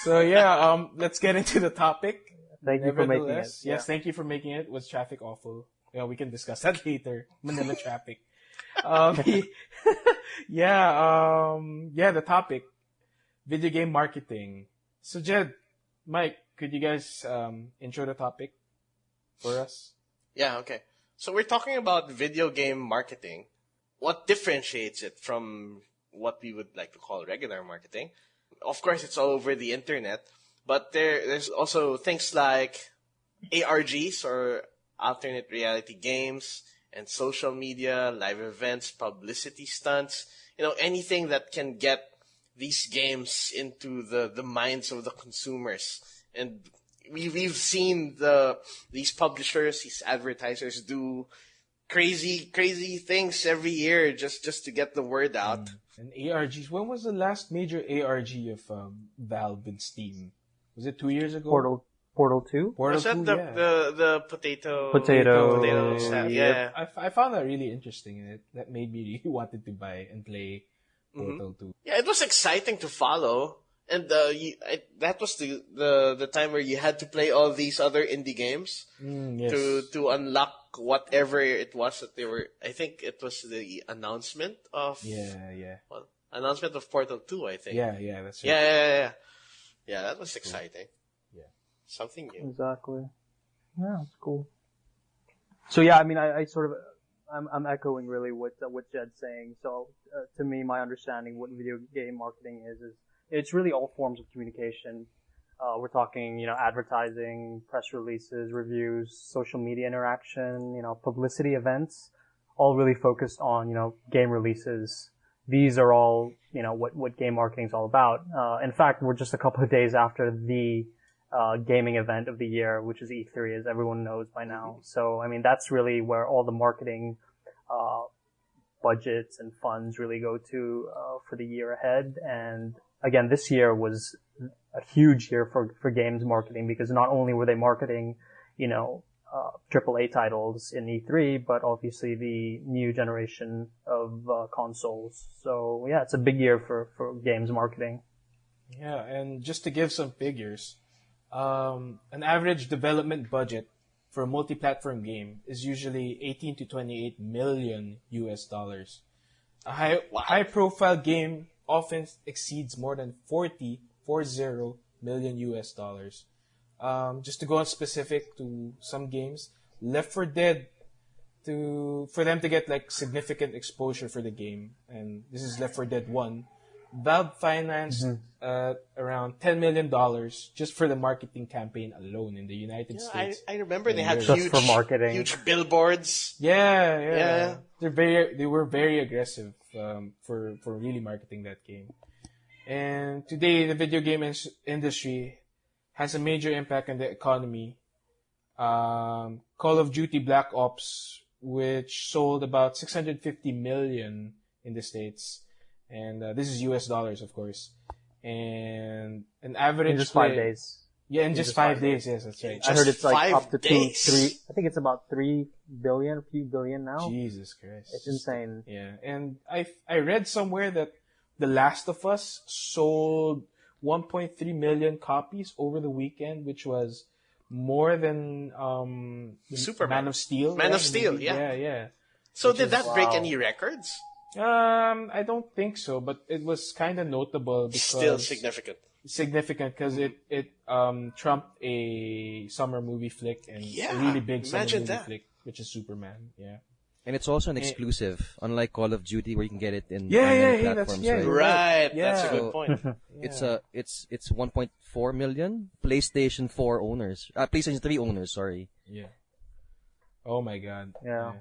Speaker 1: So yeah, let's get into the topic.
Speaker 3: Thank you for making it.
Speaker 1: Yes, thank you for making it. Was traffic awful? Yeah, we can discuss that later. Manila traffic. The topic. Video game marketing. So Jed, Mike, could you guys intro the topic for us?
Speaker 2: Yeah, okay. So we're talking about video game marketing. What differentiates it from what we would like to call regular marketing? Of course, it's all over the internet, but there's also things like ARGs or alternate reality games and social media, live events, publicity stunts, anything that can get these games into the minds of the consumers. And we've seen these publishers, these advertisers do crazy things every year just to get the word out.
Speaker 1: And ARGs. When was the last major ARG of Valve and Steam? Was it 2 years ago?
Speaker 3: Portal 2?
Speaker 2: Was that the
Speaker 3: potato
Speaker 2: stuff? Yeah.
Speaker 1: I found that really interesting, and that made me really wanted to buy and play Portal 2.
Speaker 2: Yeah, it was exciting to follow. And that was the time where you had to play all these other indie games to unlock whatever it was that they were. I think it was the announcement of announcement of Portal 2. I think.
Speaker 1: Yeah, that's right.
Speaker 2: Yeah, that was exciting.
Speaker 1: Yeah,
Speaker 2: something new.
Speaker 3: Exactly. Yeah, it's cool. So yeah, I mean, I sort of. I'm echoing really what Jed's saying. So to me, my understanding what video game marketing is it's really all forms of communication. We're talking, advertising, press releases, reviews, social media interaction, publicity events, all really focused on, game releases. These are all, what game marketing is all about. In fact, we're just a couple of days after the gaming event of the year, which is E3, as everyone knows by now. So, I mean, that's really where all the marketing budgets and funds really go to for the year ahead. And again, this year was a huge year for games marketing because not only were they marketing, AAA titles in E3, but obviously the new generation of consoles. So yeah, it's a big year for games marketing.
Speaker 1: Yeah, and just to give some figures, an average development budget for a multi-platform game is usually 18 to 28 million US dollars. A high-profile game often exceeds more than 40 million US dollars. Just to go on specific to some games, Left 4 Dead for them to get like significant exposure for the game, and this is Left 4 Dead 1, Valve financed around $10 million just for the marketing campaign alone in the United States.
Speaker 2: I remember they had
Speaker 3: Just for marketing.
Speaker 2: huge billboards.
Speaker 1: Yeah. They were very aggressive for really marketing that game. And today, the video game industry has a major impact on the economy. Call of Duty Black Ops, which sold about 650 million in the States. And this is US dollars, of course. And an average...
Speaker 3: In just 5 days.
Speaker 1: Yeah, in just 5 days. Yes, that's right.
Speaker 3: I heard it's like up to 3.
Speaker 2: days.
Speaker 3: I think it's about 3 billion, a few billion now.
Speaker 1: Jesus Christ.
Speaker 3: It's insane.
Speaker 1: Yeah, and I read somewhere that The Last of Us sold 1.3 million copies over the weekend, which was more than
Speaker 2: Superman.
Speaker 1: Man of Steel.
Speaker 2: Man of Steel, yeah.
Speaker 1: Yeah.
Speaker 2: So did that break any records?
Speaker 1: I don't think so, but it was kind of notable because
Speaker 2: Still significant.
Speaker 1: Significant because it trumped a summer movie flick and a really big summer movie flick, which is Superman. Yeah.
Speaker 4: And it's also an exclusive, unlike Call of Duty, where you can get it in
Speaker 1: many
Speaker 4: platforms.
Speaker 2: Right.
Speaker 1: Yeah.
Speaker 2: That's a good point.
Speaker 4: It's 1.4 million PlayStation 4 owners, PlayStation 3 owners. Sorry.
Speaker 1: Yeah. Oh my God.
Speaker 3: Yeah.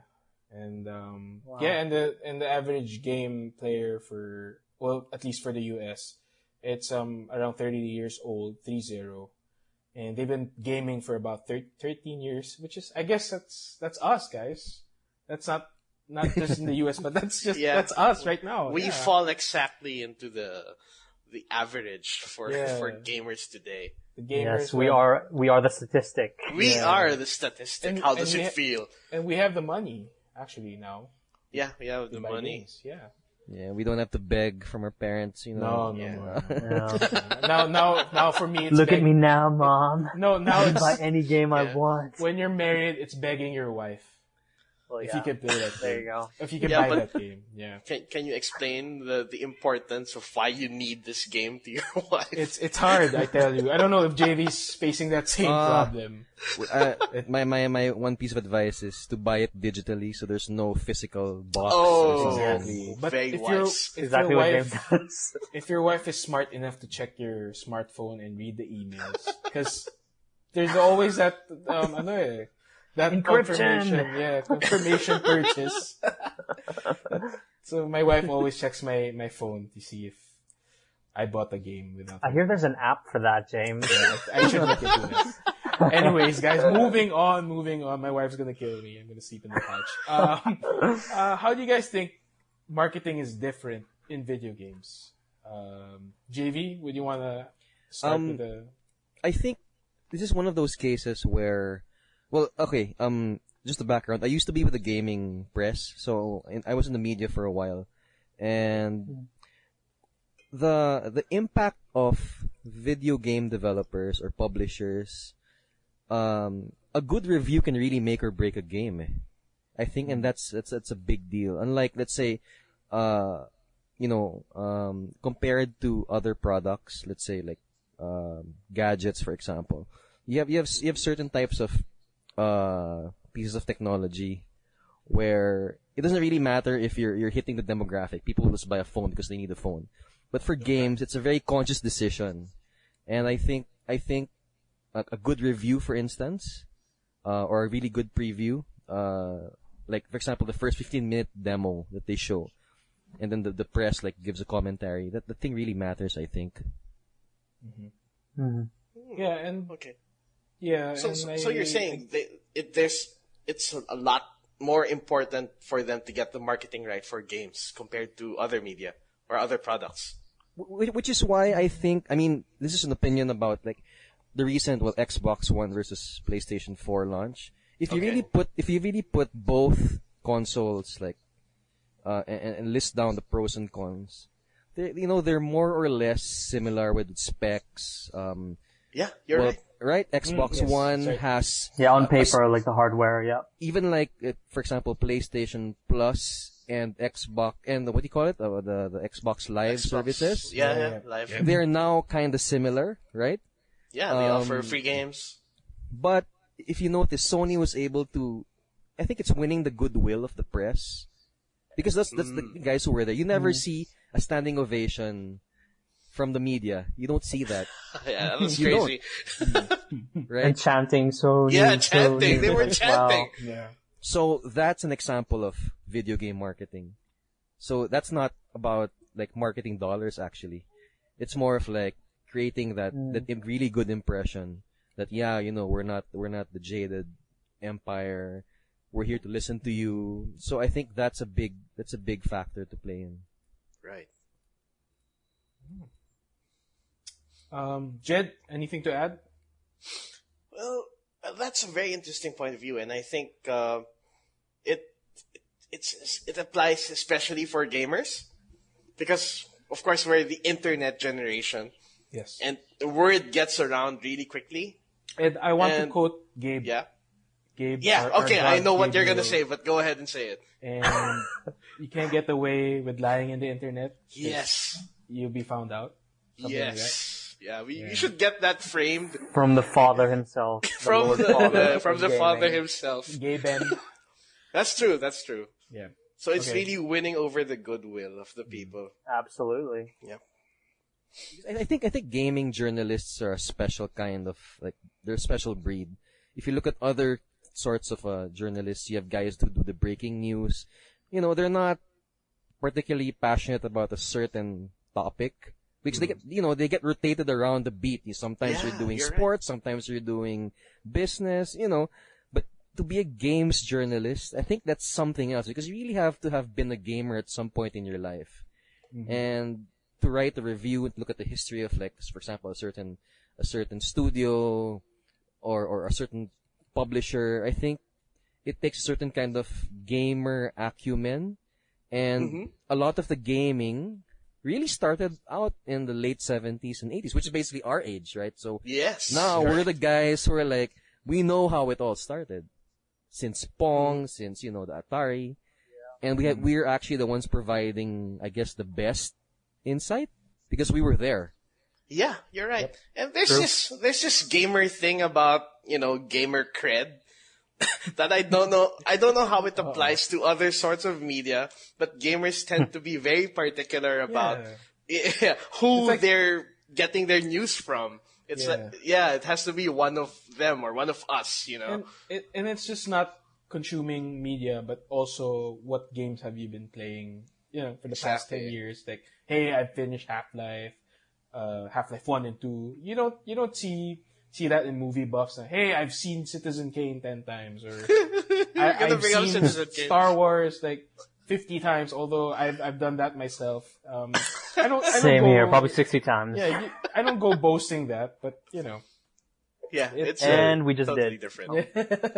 Speaker 1: And and the average game player for, well, at least for the US, it's around 30 years old, 30, and they've been gaming for about 13 years, which is, I guess that's us, guys. That's not just in the US, but that's just that's us right now.
Speaker 2: We fall exactly into the average for gamers today.
Speaker 1: The gamers.
Speaker 3: Yes, we are the statistic.
Speaker 2: We are the statistic. How does it feel?
Speaker 1: And we have the money actually now.
Speaker 2: Yeah, we have the money.
Speaker 1: Games. Yeah.
Speaker 4: Yeah, we don't have to beg from our parents, you know.
Speaker 1: No. Now for me, it's
Speaker 3: look at me now, Mom.
Speaker 1: No, now it's
Speaker 3: buy any game I want.
Speaker 1: When you're married, it's begging your wife.
Speaker 3: Well,
Speaker 1: if you can play that game.
Speaker 3: There you go.
Speaker 1: If you can buy that game,
Speaker 2: Can you explain the importance of why you need this game to your wife?
Speaker 1: It's hard, I tell you. I don't know if JV's facing that same problem.
Speaker 4: My one piece of advice is to buy it digitally, so there's no physical box.
Speaker 2: Oh,
Speaker 1: exactly. But
Speaker 2: very wise.
Speaker 3: Exactly what James does.
Speaker 1: If your wife is smart enough to check your smartphone and read the emails, because there's always that that
Speaker 3: encryption.
Speaker 1: Confirmation purchase. So my wife always checks my phone to see if I bought a game without.
Speaker 3: I hear there's an app for that, James.
Speaker 1: I should look into that. Anyways, guys, moving on. My wife's gonna kill me. I'm gonna sleep in the couch. How do you guys think marketing is different in video games? JV, would you wanna start with the?
Speaker 4: I think this is one of those cases where. Well, okay, just the background. I used to be with the gaming press, so I was in the media for a while. And the impact of video game developers or publishers, a good review can really make or break a game. I think, and that's a big deal. Unlike, let's say, compared to other products, let's say like gadgets, for example, you have certain types of pieces of technology where it doesn't really matter if you're hitting the demographic. People will just buy a phone because they need a phone. But for games, it's a very conscious decision. And I think a good review, for instance, or a really good preview, like for example, the first 15-minute demo that they show, and then the press like gives a commentary. That the thing really matters, I think.
Speaker 3: Mm-hmm. Mm-hmm.
Speaker 1: Yeah, and
Speaker 2: okay.
Speaker 1: Yeah.
Speaker 2: So you're saying it's a lot more important for them to get the marketing right for games compared to other media or other products.
Speaker 4: Which is why I think, I mean, this is an opinion about like the recent Xbox One versus PlayStation 4 launch. If you really put both consoles like and list down the pros and cons, they're more or less similar with specs.
Speaker 2: Yeah, you're right.
Speaker 4: Right? Xbox One has...
Speaker 3: Yeah, on paper, like the hardware, yeah.
Speaker 4: Even like, for example, PlayStation Plus and Xbox, and what do you call it? The Xbox Live services?
Speaker 2: Yeah, Live.
Speaker 4: They're now kind of similar, right?
Speaker 2: Yeah, they offer free games.
Speaker 4: But if you notice, Sony was able to think it's winning the goodwill of the press. Because that's the guys who were there. You never see a standing ovation from the media. You don't see that.
Speaker 2: Yeah, that was crazy.
Speaker 4: Right?
Speaker 3: And chanting, so
Speaker 2: Yeah,
Speaker 3: new,
Speaker 2: chanting.
Speaker 3: so
Speaker 2: They
Speaker 3: new.
Speaker 2: were chanting.
Speaker 3: Wow.
Speaker 1: Yeah.
Speaker 4: So that's an example of video game marketing. So that's not about like marketing dollars actually. It's more of like creating that really good impression that we're not the jaded empire. We're here to listen to you. So I think that's a big factor to play in.
Speaker 2: Right.
Speaker 1: Jed, anything to add?
Speaker 2: Well, that's a very interesting point of view, and I think it applies especially for gamers because, of course, we're the internet generation,
Speaker 1: Yes.
Speaker 2: and the word gets around really quickly.
Speaker 1: And I want to quote Gabe.
Speaker 2: Yeah.
Speaker 1: Gabe.
Speaker 2: Yeah.
Speaker 1: our
Speaker 2: Okay,
Speaker 1: God
Speaker 2: I know what
Speaker 1: Gabe
Speaker 2: you're gonna
Speaker 1: Nero.
Speaker 2: say, but go ahead and say it.
Speaker 1: And you can't get away with lying in the internet. 'Cause
Speaker 2: Yes.
Speaker 1: You'll be found out. Something like that.
Speaker 2: Yes. Yeah. We should get that framed
Speaker 3: From the Father himself.
Speaker 2: from
Speaker 3: Lord
Speaker 2: the
Speaker 3: Father
Speaker 2: from
Speaker 3: of
Speaker 2: the
Speaker 3: gaming.
Speaker 2: father himself.
Speaker 1: Gabe and
Speaker 2: That's true. That's true.
Speaker 1: yeah.
Speaker 2: So it's
Speaker 1: Okay.
Speaker 2: really winning over the goodwill of the people.
Speaker 3: Absolutely.
Speaker 2: Yeah.
Speaker 4: I think gaming journalists are a special kind of they're a special breed. If you look at other sorts of journalists, you have guys who do the breaking news. They're not particularly passionate about a certain topic because they get rotated around the beat. Sometimes you're doing
Speaker 2: you're
Speaker 4: sports, sometimes you're doing business. But to be a games journalist, I think that's something else because you really have to have been a gamer at some point in your life, and to write a review and look at the history of, like, for example, a certain studio or a certain publisher. I think it takes a certain kind of gamer acumen, and a lot of the gaming really started out in the late 70s and 80s, which is basically our age, right? So
Speaker 2: Yes.
Speaker 4: now we're the guys who are like, we know how it all started. Since Pong, since, the Atari. And we're actually the ones providing, I guess, the best insight because we were there.
Speaker 2: Yeah, you're right. And there's this gamer thing about, gamer cred that I don't know how it applies to other sorts of media, but gamers tend to be very particular about who they're getting their news from. It's it has to be one of them or one of us,
Speaker 1: And it's just not consuming media, but also what games have you been playing, for the past 10 years. Like, hey, I've finished Half-Life 1 and 2. You don't see that in movie buffs. Hey, I've seen Citizen Kane 10 times, or I've
Speaker 2: bring up
Speaker 1: seen
Speaker 2: Citizen Kane.
Speaker 1: Star Wars like 50 times, although I've done that myself. I don't
Speaker 3: Same
Speaker 1: go,
Speaker 3: here, probably 60 times.
Speaker 1: Yeah, I don't go boasting that, but
Speaker 2: Yeah, it's
Speaker 3: And we just
Speaker 2: totally
Speaker 3: did.
Speaker 2: different.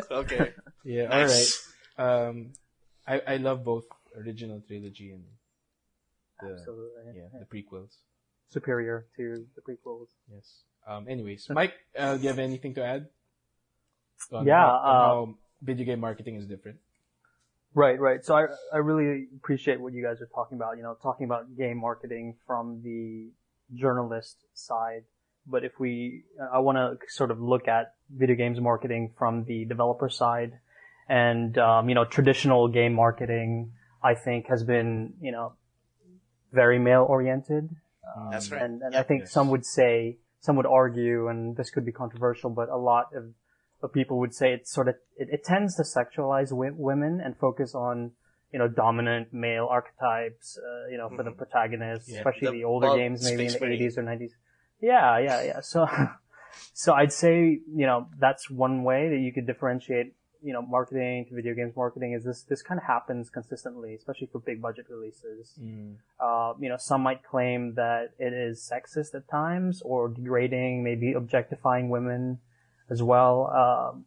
Speaker 2: Okay.
Speaker 1: Yeah,
Speaker 2: Nice.
Speaker 1: all right. I love both original trilogy and
Speaker 3: Absolutely.
Speaker 1: the prequels.
Speaker 3: Superior to the prequels.
Speaker 1: Yes. Anyways, Mike, do you have anything to add? On
Speaker 3: Yeah,
Speaker 1: how video game marketing is different.
Speaker 3: Right. So I really appreciate what you guys are talking about, talking about game marketing from the journalist side. But I want to sort of look at video games marketing from the developer side. And, traditional game marketing, I think, has been, very male oriented.
Speaker 2: That's right.
Speaker 3: And I think some would argue, and this could be controversial, but a lot of people would say it tends to sexualize women and focus on, dominant male archetypes, for the protagonists, especially the older games, maybe in the 80s or 90s. Yeah. So I'd say, that's one way that you could differentiate, marketing to video games marketing is this kind of happens consistently, especially for big budget releases. Some might claim that it is sexist at times or degrading, maybe objectifying women as well.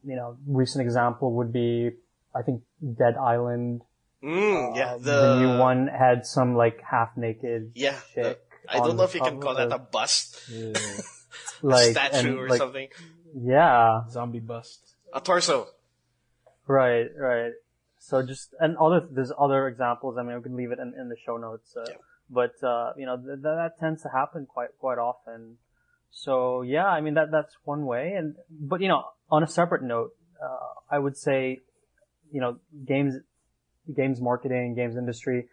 Speaker 3: Recent example would be, I think, Dead Island. The new one had some like half naked chick.
Speaker 2: I don't know if you can call that a bust.
Speaker 3: Like,
Speaker 2: statue or something.
Speaker 3: Yeah.
Speaker 1: Zombie bust.
Speaker 2: A torso.
Speaker 3: Right. So there's other examples. I mean, we can leave it in the show notes. But, that tends to happen quite often. So yeah, I mean, that's one way. But, on a separate note, I would say, games marketing, games industry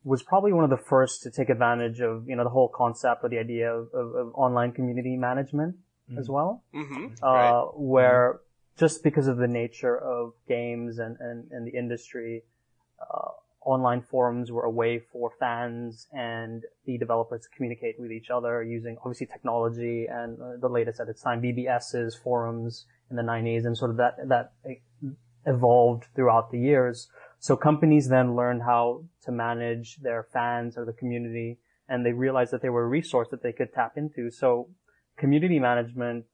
Speaker 3: was probably one of the first to take advantage of, the whole concept or the idea of online community management as well.
Speaker 2: Right.
Speaker 3: Where just because of the nature of games and the industry, online forums were a way for fans and the developers to communicate with each other using obviously technology and the latest at its time, BBS's forums in the 90s, and sort of that evolved throughout the years. So companies then learned how to manage their fans or the community, and they realized that they were a resource that they could tap into. So community management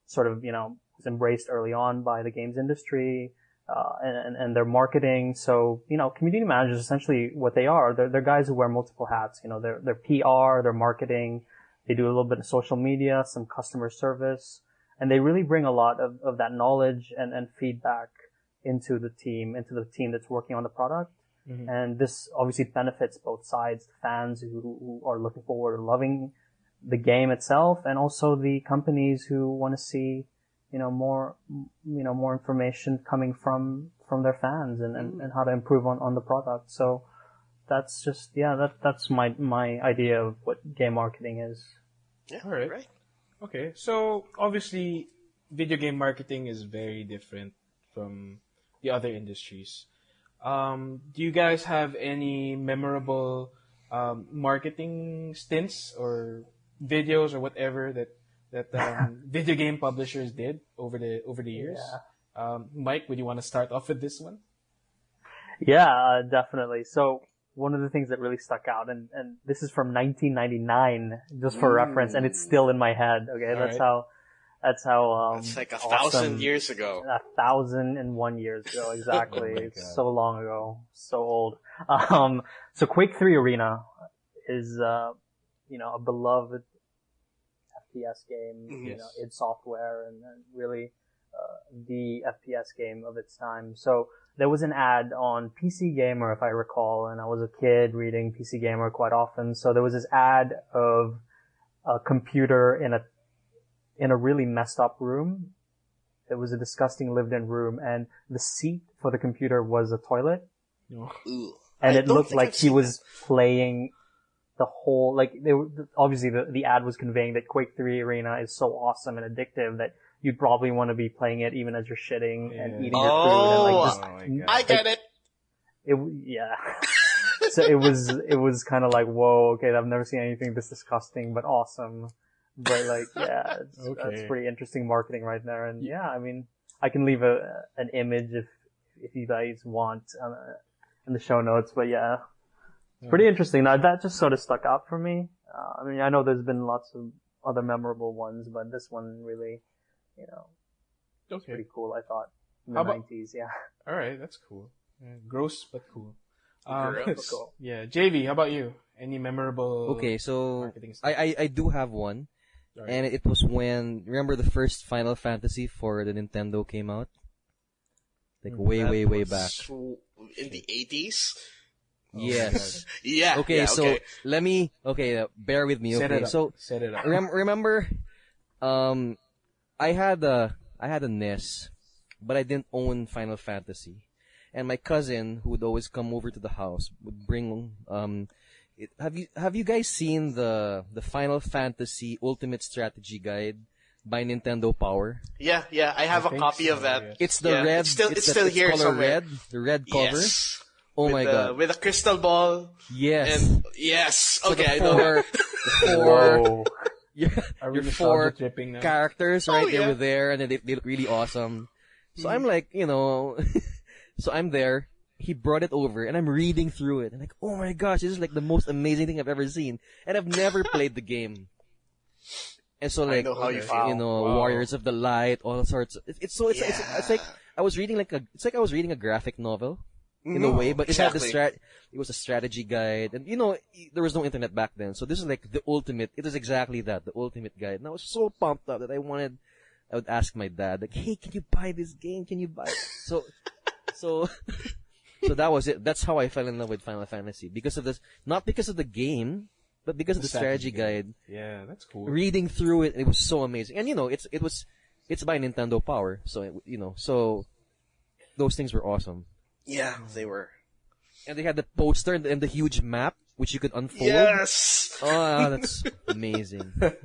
Speaker 3: sort of, was embraced early on by the games industry, and their marketing. So, community managers, essentially what they are, they're guys who wear multiple hats. They're PR, they're marketing, they do a little bit of social media, some customer service, and they really bring a lot of that knowledge and feedback into the team that's working on the product. And this obviously benefits both sides, the fans who are looking forward to loving the game itself, and also the companies who want to see more information coming from their fans and how to improve on the product. So that's just, that's my idea of what game marketing is.
Speaker 2: Yeah.
Speaker 1: All right. Okay. So obviously video game marketing is very different from the other industries. Do you guys have any memorable, marketing stints or videos or whatever that video game publishers did over the years?
Speaker 3: Yeah.
Speaker 1: Mike, would you want to start off with this one?
Speaker 3: Yeah, definitely. So one of the things that really stuck out, and this is from 1999, just for reference, and it's still in my head. Okay, that's how. That's
Speaker 2: like 1,000
Speaker 3: awesome.
Speaker 2: years ago.
Speaker 3: 1,001 years ago, exactly.
Speaker 1: Oh
Speaker 3: It's so long ago, so old. So Quake 3 Arena is, a beloved FPS game,
Speaker 1: Yes.
Speaker 3: id Software, and really the FPS game of its time. So there was an ad on PC Gamer, if I recall, and I was a kid reading PC Gamer quite often. So there was this ad of a computer in a really messed up room. It was a disgusting lived-in room, and the seat for the computer was a toilet.
Speaker 2: Ooh.
Speaker 3: And
Speaker 2: I
Speaker 3: it
Speaker 2: don't
Speaker 3: looked
Speaker 2: think
Speaker 3: like
Speaker 2: I've
Speaker 3: he
Speaker 2: seen
Speaker 3: was playing the whole, obviously the ad was conveying that Quake 3 Arena is so awesome and addictive that you'd probably want to be playing it even as you're shitting and eating your food and
Speaker 1: my God.
Speaker 2: I get it.
Speaker 3: yeah. So it was kind of like, whoa, okay, I've never seen anything this disgusting, but awesome. But that's pretty interesting marketing right there. And I mean, I can leave an image if you guys want in the show notes. But it's pretty interesting. Now that just sort of stuck out for me. I mean, I know there's been lots of other memorable ones, but this one really, it's pretty cool. I thought in the 90s. Yeah.
Speaker 1: All right, that's cool. Gross but cool.
Speaker 3: Cool.
Speaker 1: Yeah, Jayvee, how about you? Any memorable?
Speaker 4: Okay, so
Speaker 1: marketing stuff?
Speaker 4: I do have one.
Speaker 1: Right.
Speaker 4: And it was remember the first Final Fantasy for the Nintendo came out? Like way back.
Speaker 2: In the 80s?
Speaker 4: Yes.
Speaker 2: Yeah.
Speaker 4: Okay,
Speaker 2: yeah,
Speaker 4: so let me, bear with me,
Speaker 1: Set
Speaker 4: okay?
Speaker 1: it up.
Speaker 4: So,
Speaker 1: Set it up.
Speaker 4: remember, I had a NES, but I didn't own Final Fantasy. And my cousin, who would always come over to the house, would bring, have you guys seen the Final Fantasy Ultimate Strategy Guide by Nintendo Power?
Speaker 2: Yeah, I have a copy of that.
Speaker 1: Yes.
Speaker 4: It's the red.
Speaker 2: It's still here
Speaker 4: color
Speaker 2: somewhere.
Speaker 4: red. The red cover.
Speaker 2: Yes.
Speaker 4: Oh my god.
Speaker 2: With a crystal ball.
Speaker 4: Yes.
Speaker 2: And yes.
Speaker 4: So
Speaker 2: Okay,
Speaker 4: the
Speaker 2: I know that.
Speaker 3: Whoa.
Speaker 1: Are we
Speaker 4: your
Speaker 1: nostalgia
Speaker 4: four
Speaker 1: tripping now?
Speaker 4: characters, right? They
Speaker 2: yeah.
Speaker 4: were there, and they look really awesome. So I'm like, so I'm there. He brought it over, and I'm reading through it. And like, oh my gosh, this is like the most amazing thing I've ever seen. And I've never played the game. And so like,
Speaker 2: I know how you feel.
Speaker 4: Warriors of the Light, all sorts. It's like I was reading I was reading a graphic novel in a way, but it had it was a strategy guide, and there was no internet back then, so this is like the ultimate. It is exactly that, the ultimate guide. And I was so pumped up that I would ask my dad, like, hey, can you buy this game? Can you buy it? So that was it. That's how I fell in love with Final Fantasy, because of this, not because of the game, but because of the strategy guide.
Speaker 1: Yeah, that's cool.
Speaker 4: Reading through it, it was so amazing. And it's by Nintendo Power, so so those things were awesome.
Speaker 2: Yeah, they were.
Speaker 4: And they had the poster and the huge map, which you could unfold.
Speaker 2: Yes!
Speaker 4: Oh, that's amazing. The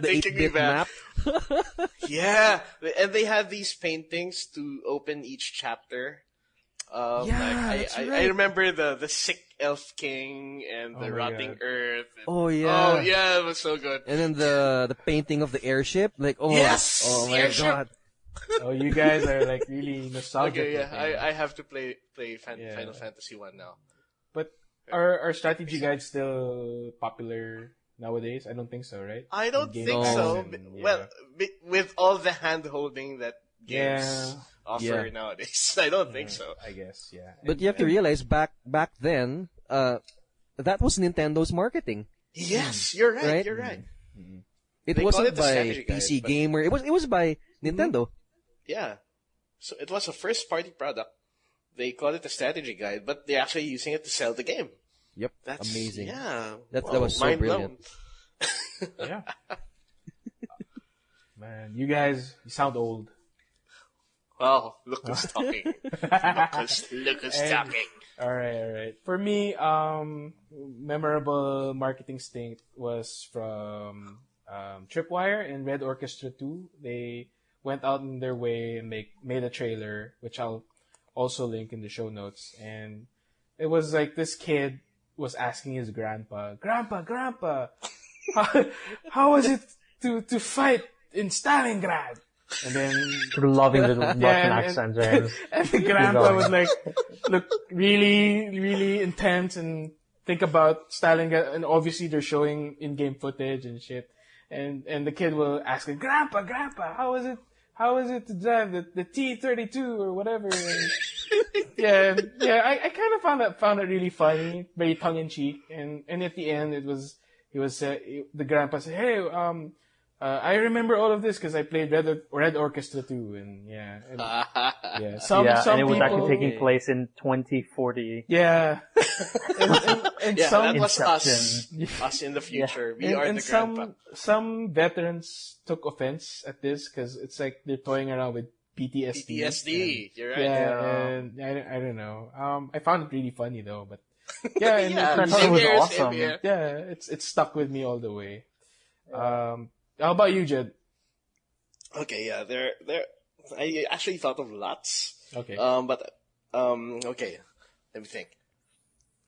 Speaker 2: Taking me
Speaker 4: 8-bit
Speaker 2: back.
Speaker 4: map.
Speaker 2: Yeah, and they had these paintings to open each chapter.
Speaker 4: That's
Speaker 2: I
Speaker 4: right.
Speaker 2: remember the sick elf king and the
Speaker 1: my
Speaker 2: rotting
Speaker 1: God.
Speaker 2: earth.
Speaker 4: Oh, yeah.
Speaker 2: Oh yeah, it was so good.
Speaker 4: And then the painting of the airship. Like, oh,
Speaker 2: Yes!
Speaker 4: oh
Speaker 2: The
Speaker 4: my
Speaker 2: airship!
Speaker 4: God.
Speaker 1: Oh, you guys are like really nostalgic.
Speaker 2: Okay, yeah,
Speaker 1: with it.
Speaker 2: I have to play
Speaker 1: Yeah.
Speaker 2: Final Fantasy 1 now.
Speaker 1: But are strategy guides still popular nowadays? I don't think so, right?
Speaker 2: I don't
Speaker 1: Game
Speaker 2: think
Speaker 1: packs
Speaker 2: so.
Speaker 1: and- yeah.
Speaker 2: Well, with all the hand holding that games
Speaker 1: Yeah.
Speaker 2: offer
Speaker 4: Yeah.
Speaker 2: nowadays, I don't think so.
Speaker 1: I guess, yeah.
Speaker 4: But you have to realize back then, that was Nintendo's marketing.
Speaker 2: Yes, you're right.
Speaker 4: Right?
Speaker 2: You're right.
Speaker 4: It
Speaker 2: They call
Speaker 4: wasn't
Speaker 2: it the
Speaker 4: by
Speaker 2: strategy guide,
Speaker 4: PC
Speaker 2: but-
Speaker 4: Gamer. It was by Nintendo.
Speaker 2: Yeah. So it was a first party product. They call it a strategy guide, but they're actually using it to sell the game.
Speaker 4: Yep.
Speaker 2: That's
Speaker 4: amazing.
Speaker 2: Yeah.
Speaker 4: That was so
Speaker 2: mind
Speaker 4: brilliant.
Speaker 2: blown.
Speaker 1: Yeah. Man, you guys, you sound old.
Speaker 2: Wow, look who's talking. Look who's
Speaker 1: And-
Speaker 2: talking.
Speaker 1: All right. For me, memorable marketing stint was from Tripwire and Red Orchestra 2. They went out in their way and made a trailer, which I'll also link in the show notes. And it was like this kid was asking his grandpa, Grandpa, how was it to fight in Stalingrad? And then
Speaker 3: You're loving the Russian accent, James.
Speaker 1: and the grandpa was like, look, really, really intense and think about Stalingrad. And obviously they're showing in-game footage and shit. And the kid will ask him, Grandpa, how was it to drive the T-32 or whatever? And I kind of found it really funny, very tongue-in-cheek. And at the end, the grandpa said, hey, I remember all of this because I played Red Orchestra 2, and some
Speaker 3: and it was
Speaker 1: people,
Speaker 3: actually taking place in 2040.
Speaker 1: yeah, and
Speaker 2: Yeah,
Speaker 1: some
Speaker 2: that was
Speaker 3: Inception.
Speaker 2: us in the future. We are
Speaker 1: and
Speaker 2: the grandpa.
Speaker 1: some veterans took offense at this because it's like they're toying around with PTSD.
Speaker 2: PTSD. You're right.
Speaker 1: Yeah, and I don't know. I found it really funny though, but yeah, and
Speaker 2: Yeah,
Speaker 3: I thought it
Speaker 2: same
Speaker 3: was
Speaker 2: here,
Speaker 3: awesome.
Speaker 2: same here.
Speaker 1: yeah, it's stuck with me all the way. How about you, Jed?
Speaker 2: Okay, yeah, there. I actually thought of lots.
Speaker 1: Okay.
Speaker 2: Okay, let me think.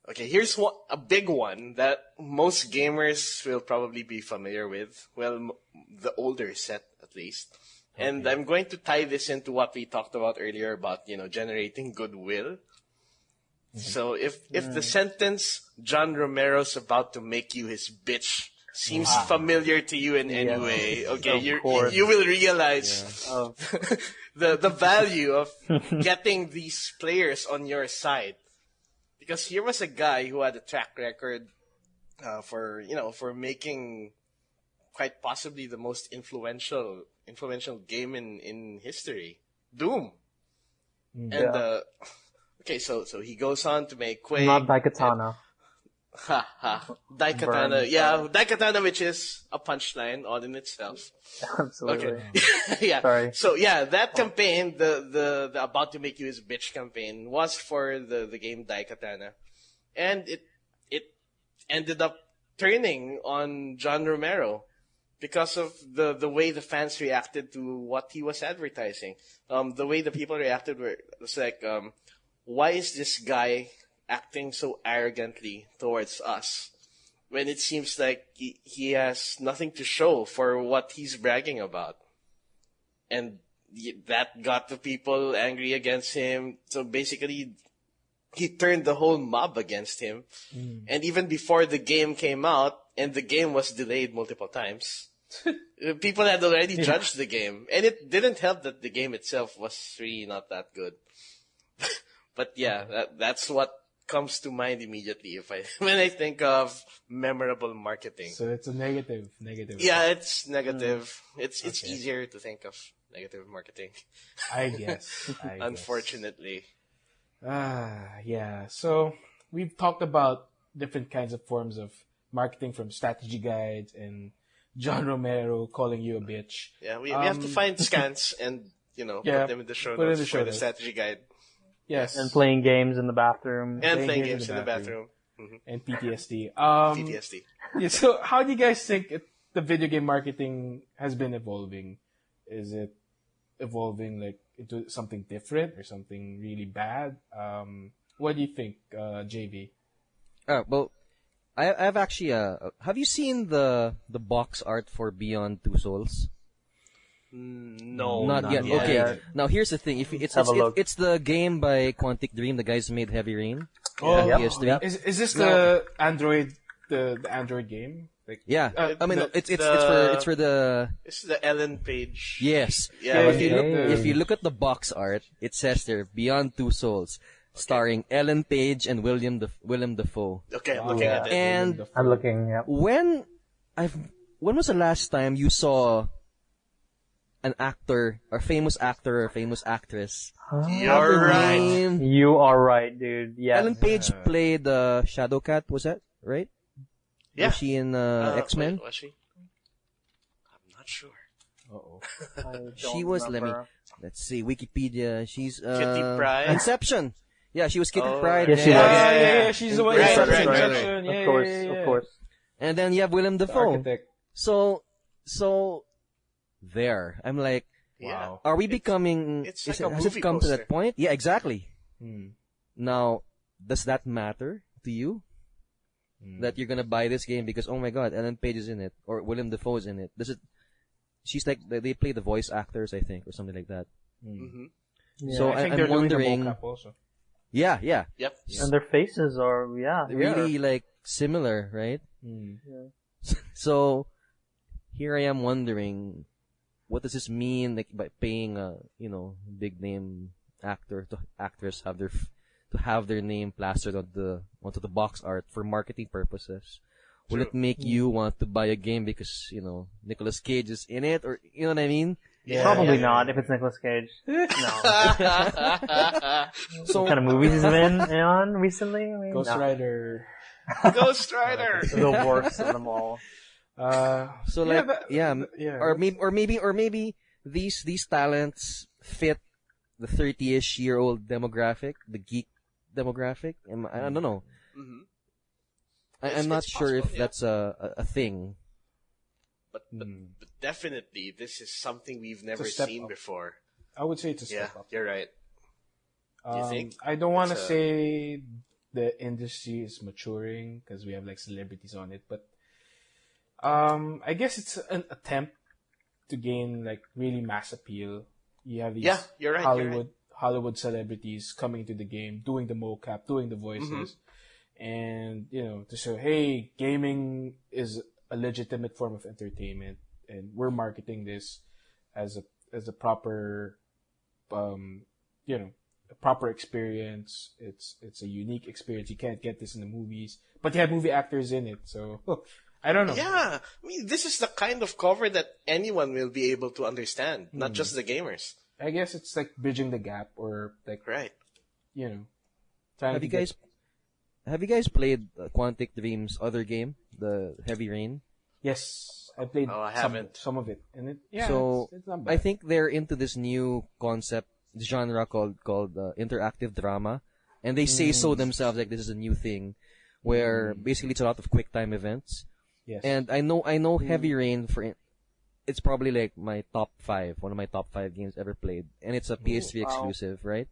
Speaker 2: Okay, here's a big one that most gamers will probably be familiar with. Well, the older set at least. And I'm going to tie this into what we talked about earlier about, generating goodwill. So if the sentence John Romero's about to make you his bitch seems familiar to you in any way, okay, you will realize the value of getting these players on your side. Because here was a guy who had a track record for making quite possibly the most influential game in history, Doom. And okay, so he goes on to make Quake.
Speaker 3: Not Daikatana.
Speaker 2: Daikatana.
Speaker 3: Burn.
Speaker 2: Yeah, Daikatana, which is a punchline all in itself.
Speaker 3: Absolutely.
Speaker 2: Okay. Yeah.
Speaker 3: Sorry.
Speaker 2: So yeah, that campaign, the about to make you his bitch campaign, was for the game Daikatana. And it ended up turning on John Romero because of the way the fans reacted to what he was advertising. The way the people reacted was like, why is this guy acting so arrogantly towards us when it seems like he has nothing to show for what he's bragging about? And that got the people angry against him. So basically, he turned the whole mob against him. And even before the game came out, and the game was delayed multiple times, people had already judged the game. And it didn't help that the game itself was really not that good. But yeah, that's what comes to mind immediately when I think of memorable marketing.
Speaker 1: So it's a negative.
Speaker 2: Yeah, it's negative. It's easier to think of negative marketing.
Speaker 1: I guess.
Speaker 2: Unfortunately.
Speaker 1: Yeah. So we've talked about different kinds of forms of marketing, from strategy guides and John Romero calling you a bitch.
Speaker 2: Yeah, we have to find scans and put them in the show notes for the strategy guide.
Speaker 1: Yes.
Speaker 3: And playing games in the bathroom.
Speaker 2: And playing games in the bathroom.
Speaker 1: And PTSD.
Speaker 2: PTSD.
Speaker 1: Yeah, so how do you guys think the video game marketing has been evolving? Is it evolving like into something different or something really bad? What do you think, JV?
Speaker 4: Well, I've actually have you seen the box art for Beyond Two Souls?
Speaker 2: No,
Speaker 4: Not yet.
Speaker 3: yet.
Speaker 4: Okay.
Speaker 3: Yet.
Speaker 4: Now here's the thing. If it's
Speaker 3: Have a look.
Speaker 4: it's the game by Quantic Dream, the guys who made Heavy Rain.
Speaker 1: Oh,
Speaker 3: Yep.
Speaker 4: PS3.
Speaker 3: Yep.
Speaker 1: Is this the Android game? Like,
Speaker 4: Yeah. I mean,
Speaker 2: the-
Speaker 4: it's
Speaker 2: the-
Speaker 4: for the
Speaker 2: This is the Ellen page.
Speaker 4: yes.
Speaker 2: Yeah,
Speaker 3: okay.
Speaker 4: If you look at the box art, it says there Beyond Two Souls, starring Ellen Page and William Dafoe.
Speaker 2: Okay, I'm looking at it.
Speaker 4: And
Speaker 3: I'm looking, yeah.
Speaker 4: when was the last time you saw an actor, or famous actor, or famous actress?
Speaker 2: You're right.
Speaker 4: Name?
Speaker 3: You are right, dude. Yeah.
Speaker 4: Ellen Page played Shadowcat, was that right?
Speaker 2: Yeah.
Speaker 4: Was she in X-Men?
Speaker 2: Wait, was she? I'm not sure.
Speaker 4: She was, let's see, Wikipedia. She's
Speaker 2: Kitty Pryde?
Speaker 4: Inception. Yeah, she was Kitty
Speaker 2: Oh,
Speaker 4: Pryde.
Speaker 3: Yes, she
Speaker 4: and-
Speaker 3: was.
Speaker 1: Yeah, she's the one.
Speaker 2: Right,
Speaker 1: Inception,
Speaker 2: right, right,
Speaker 1: Inception.
Speaker 3: Of
Speaker 1: Yeah,
Speaker 3: course,
Speaker 1: yeah, yeah.
Speaker 3: of course.
Speaker 4: And then you have Willem
Speaker 1: The
Speaker 4: Dafoe.
Speaker 1: architect.
Speaker 4: So there. I'm like,
Speaker 2: Yeah.
Speaker 4: are we becoming?
Speaker 2: it's like a
Speaker 4: has
Speaker 2: movie
Speaker 4: it come to
Speaker 2: poster.
Speaker 4: that point? Yeah, exactly.
Speaker 1: Hmm.
Speaker 4: Now, does that matter to you?
Speaker 1: Hmm.
Speaker 4: That you're gonna buy this game because, oh my God, Ellen Page is in it, or Willem Dafoe is in it. Does it? She's like, they play the voice actors, I think, or something like that.
Speaker 2: Mm-hmm.
Speaker 3: Yeah.
Speaker 4: So
Speaker 1: I think
Speaker 4: I'm
Speaker 1: they're doing the
Speaker 4: wondering.
Speaker 1: mocap also.
Speaker 4: Yeah.
Speaker 2: Yep.
Speaker 3: And their faces are, yeah.
Speaker 4: Really like similar, right?
Speaker 1: Hmm.
Speaker 4: So here I am wondering, what does this mean, like, by paying a big name actor to actress to have their name plastered onto the box art for marketing purposes? Will it make you want to buy a game because Nicolas Cage is in it, or you know what I mean?
Speaker 2: Yeah.
Speaker 3: Probably not if it's Nicolas Cage. No. What kind of movies he's been on recently? I mean,
Speaker 1: Ghost
Speaker 3: no.
Speaker 1: Rider.
Speaker 2: Ghost Rider.
Speaker 3: The worst of them all.
Speaker 4: So
Speaker 1: Yeah,
Speaker 4: like, yeah,
Speaker 1: yeah.
Speaker 4: or maybe these talents fit the 30-ish-year-old demographic, the geek demographic. I don't know.
Speaker 2: Mhm.
Speaker 4: I'm not
Speaker 2: It's
Speaker 4: sure if
Speaker 2: possible, yeah.
Speaker 4: that's a thing.
Speaker 2: But definitely, this is something we've never
Speaker 1: step
Speaker 2: seen
Speaker 1: up.
Speaker 2: before.
Speaker 1: I would say it's a
Speaker 2: Yeah,
Speaker 1: step up.
Speaker 2: you're right. You think?
Speaker 1: I don't want to
Speaker 2: It's a-
Speaker 1: say the industry is maturing because we have like celebrities on it, but I guess it's an attempt to gain like really mass appeal. You have these
Speaker 2: Yeah, you're right.
Speaker 1: Hollywood celebrities coming to the game, doing the mocap, doing the voices, and to show, hey, gaming is a legitimate form of entertainment, and we're marketing this as a proper, a proper experience. It's a unique experience. You can't get this in the movies, but you have movie actors in it, so I don't know.
Speaker 2: Yeah, I mean, this is the kind of cover that anyone will be able to understand, not just the gamers.
Speaker 1: I guess it's like bridging the gap, or like
Speaker 2: Right.
Speaker 1: trying
Speaker 4: Have
Speaker 1: to
Speaker 4: you guys played Quantic Dream's other game, the Heavy Rain?
Speaker 1: Yes, I played
Speaker 2: Oh, I haven't.
Speaker 1: some of it, and it's not bad.
Speaker 4: I think they're into this new concept genre called interactive drama, and they say so themselves, like this is a new thing, where basically it's a lot of quick time events.
Speaker 1: yes.
Speaker 4: And I know Heavy Rain it's probably like my top 5, one of my top 5 games ever played, and it's a PS3 exclusive, right?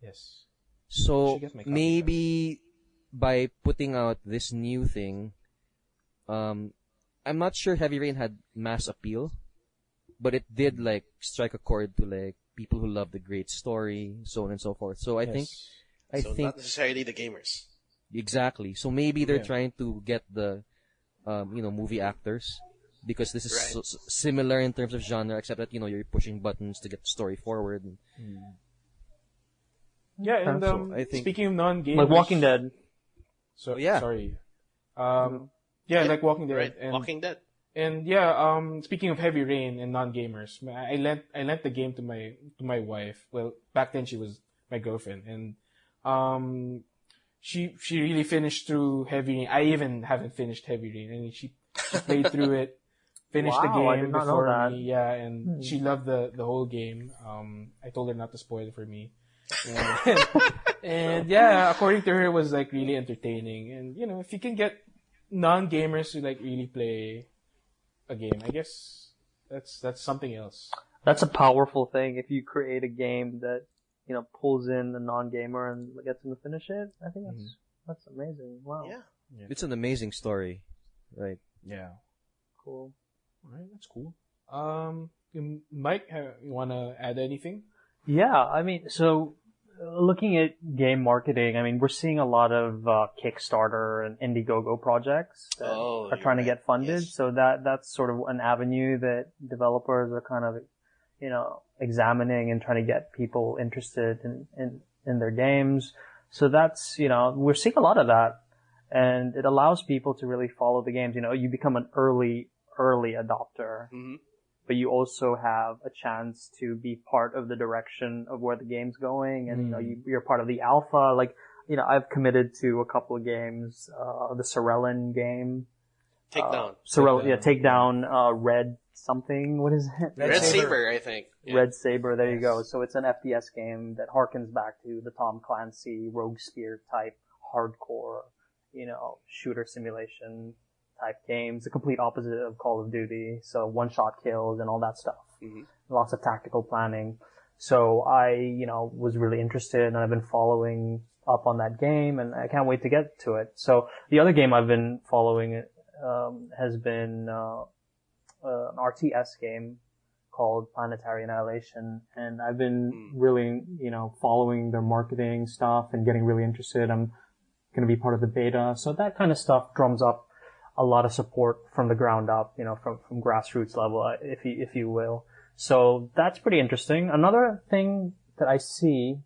Speaker 1: yes.
Speaker 4: So
Speaker 1: Should get my copy,
Speaker 4: maybe by putting out this new thing, I'm not sure Heavy Rain had mass appeal, but it did like strike a chord to like people who love the great story, so on and so forth. So I think
Speaker 2: So not necessarily the gamers.
Speaker 4: exactly. So maybe they're
Speaker 1: Yeah.
Speaker 4: trying to get the movie actors, because this is
Speaker 2: Right.
Speaker 4: similar in terms of genre, except that you're pushing buttons to get the story forward.
Speaker 1: Yeah, and
Speaker 4: So, I think-
Speaker 1: speaking of non-gamers,
Speaker 3: Like Walking Dead.
Speaker 1: So
Speaker 4: yeah.
Speaker 1: sorry. Like Walking Dead,
Speaker 2: Right.
Speaker 1: and
Speaker 2: Walking Dead.
Speaker 1: and speaking of Heavy Rain and non-gamers, I lent the game to my wife. Well, back then she was my girlfriend, and she really finished through Heavy Rain. I even haven't finished Heavy Rain, and she played through it, finished the
Speaker 3: Wow, I
Speaker 1: game
Speaker 3: did not know
Speaker 1: before
Speaker 3: that.
Speaker 1: me. Yeah, and she loved the whole game. I told her not to spoil it for me. And yeah, according to her, it was like really entertaining. And you know, if you can get non-gamers to like really play a game, I guess that's something else.
Speaker 3: That's a powerful thing. If you create a game that, you know, pulls in a non-gamer and gets them to finish it, I think that's amazing. Wow.
Speaker 2: Yeah.
Speaker 4: It's an amazing story, right?
Speaker 1: Yeah.
Speaker 3: Cool.
Speaker 1: All right, that's cool. Mike, you want to add anything?
Speaker 3: Yeah, I mean, so looking at game marketing, I mean, we're seeing a lot of Kickstarter and Indiegogo projects that are trying to get funded.
Speaker 2: Yes.
Speaker 3: So that's sort of an avenue that developers are kind of, you know, examining and trying to get people interested in their games. So that's, you know, we're seeing a lot of that, and it allows people to really follow the games. You know, you become an early adopter.
Speaker 2: Mm-hmm.
Speaker 3: But you also have a chance to be part of the direction of where the game's going, and you know, you're part of the alpha. Like, you know, I've committed to a couple of games. The Sorellen game, Takedown, Red something. What is it?
Speaker 2: Red Saber, I think. Yeah.
Speaker 3: Red Saber. There you go. So it's an FPS game that harkens back to the Tom Clancy Rogue Spear type hardcore, you know, shooter simulation type games, the complete opposite of Call of Duty. So one-shot kills and all that stuff.
Speaker 2: Mm-hmm.
Speaker 3: Lots of tactical planning. So I, you know, was really interested, and I've been following up on that game, and I can't wait to get to it. So the other game I've been following has been an RTS game called Planetary Annihilation, and I've been really, you know, following their marketing stuff and getting really interested. I'm going to be part of the beta. So that kind of stuff drums up a lot of support from the ground up, you know, from grassroots level, if you will. So that's pretty interesting. Another thing that I see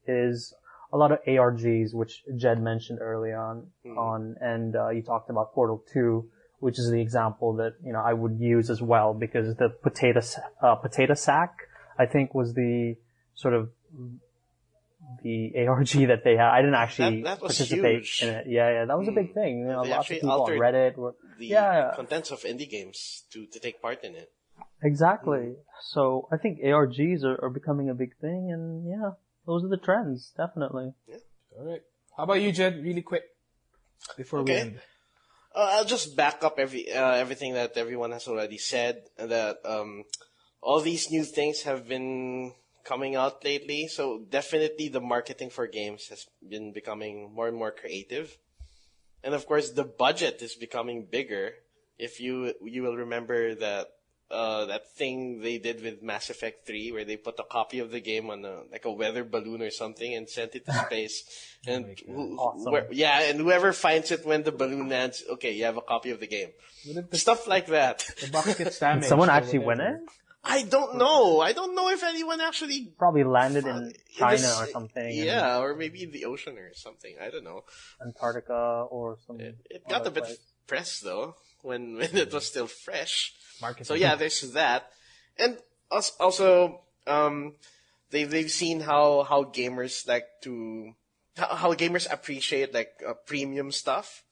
Speaker 3: is a lot of ARGs, which Jed mentioned early on, and you talked about Portal 2, which is the example that, you know, I would use as well, because the potato sack, I think, was the sort of the ARG that they had. I didn't actually
Speaker 2: that was
Speaker 3: participate
Speaker 2: huge.
Speaker 3: in it. Yeah, that was a big thing. You know,
Speaker 2: They
Speaker 3: lots of
Speaker 2: actually
Speaker 3: people on
Speaker 2: altered
Speaker 3: Reddit were
Speaker 2: the contents of indie games to take part in it.
Speaker 3: exactly. So I think ARGs are becoming a big thing, and yeah, those are the trends, definitely.
Speaker 1: All right. How about you, Jed? Really quick before we end.
Speaker 2: I'll just back up everything that everyone has already said. That all these new things have been coming out lately, so definitely the marketing for games has been becoming more and more creative, and of course the budget is becoming bigger. If you will remember that that thing they did with Mass Effect 3, where they put a copy of the game on a weather balloon or something and sent it to space, and
Speaker 3: Awesome.
Speaker 2: and whoever finds it when the balloon lands, okay, you have a copy of the game. Stuff like that.
Speaker 1: The box gets damaged.
Speaker 3: Did someone
Speaker 1: or
Speaker 3: actually win
Speaker 1: whatever.
Speaker 3: it?
Speaker 2: I don't know. I don't know if anyone actually
Speaker 3: Probably landed in China or something.
Speaker 2: Yeah, or maybe in the ocean or something. I don't know.
Speaker 3: Antarctica or some.
Speaker 2: It got a bit press though when it was still fresh.
Speaker 1: Marketing.
Speaker 2: So yeah, there's that, and also they've seen how gamers like to how gamers appreciate like premium stuff.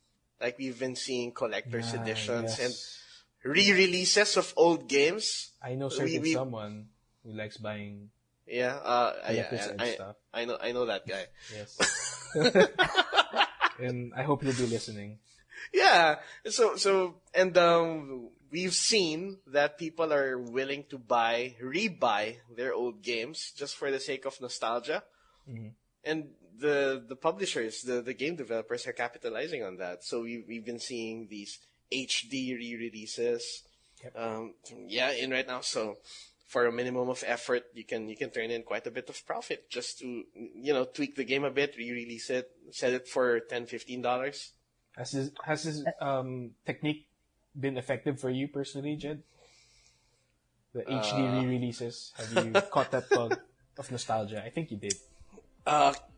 Speaker 2: Like we've been seeing collector's editions and re-releases of old games.
Speaker 1: I know someone who likes buying collector's edge stuff.
Speaker 2: I know that guy.
Speaker 1: Yes. And I hope he'll be listening.
Speaker 2: Yeah. So we've seen that people are willing to rebuy their old games just for the sake of nostalgia.
Speaker 1: Mm-hmm.
Speaker 2: And the publishers, the game developers are capitalizing on that. So we've been seeing these HD re-releases.
Speaker 1: Yep.
Speaker 2: In right now. So for a minimum of effort, you can turn in quite a bit of profit just to, tweak the game a bit, re-release it, sell it for $10-15.
Speaker 1: Has this technique been effective for you personally, Jed? The HD re-releases. Have you caught that bug of nostalgia? I think you did.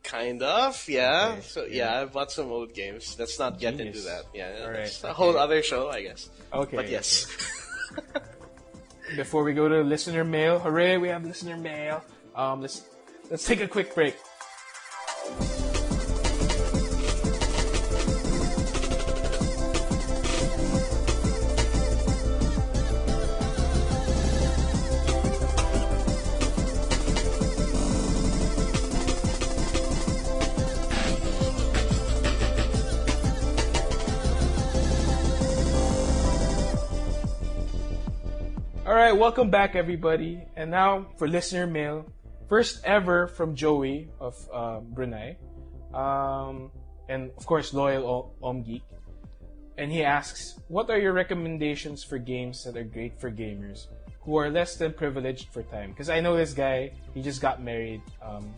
Speaker 2: Kind of, yeah.
Speaker 1: Okay.
Speaker 2: So yeah, I bought some old games. Let's not get into that. Yeah,
Speaker 1: all
Speaker 2: that's
Speaker 1: right.
Speaker 2: a whole other show, I guess.
Speaker 1: Okay.
Speaker 2: But yes.
Speaker 1: Okay. Before we go to listener mail, hooray, we have listener mail. Let's take a quick break. right, welcome back, everybody. And now for listener mail, first ever from Joey of Brunei, and of course loyal OMGeek. And he asks, what are your recommendations for games that are great for gamers who are less than privileged for time? Because I know this guy, he just got married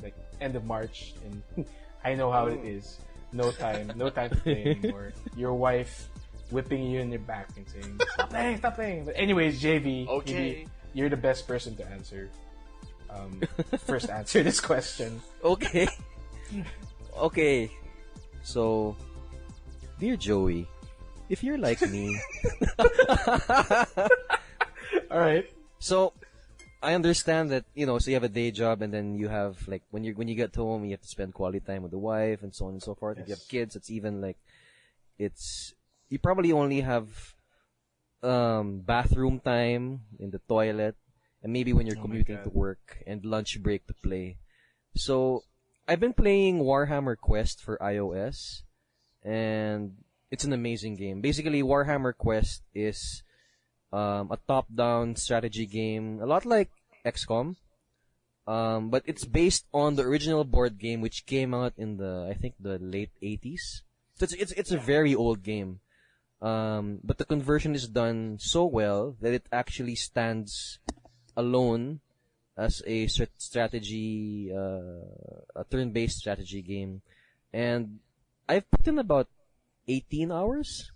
Speaker 1: like end of March, and I know how it is. No time to play anymore. Your wife whipping you in your back and saying, stop playing. But anyways, Jayvee,
Speaker 2: Okay.
Speaker 1: you're the best person to answer. First answer this question.
Speaker 4: Okay. Okay. So, dear Joey, if you're like me,
Speaker 1: All right.
Speaker 4: so I understand that, so you have a day job and then you have like when you get home you have to spend quality time with the wife and so on and so forth. If you have kids, it's even like you probably only have bathroom time in the toilet and maybe when you're commuting to work and lunch break to play. So I've been playing Warhammer Quest for iOS and it's an amazing game. Basically, Warhammer Quest is a top-down strategy game, a lot like XCOM, but it's based on the original board game which came out in I think the late 80s. So it's a very old game, but the conversion is done so well that it actually stands alone as a strategy, a turn-based strategy game, and I've put in about 18 hours,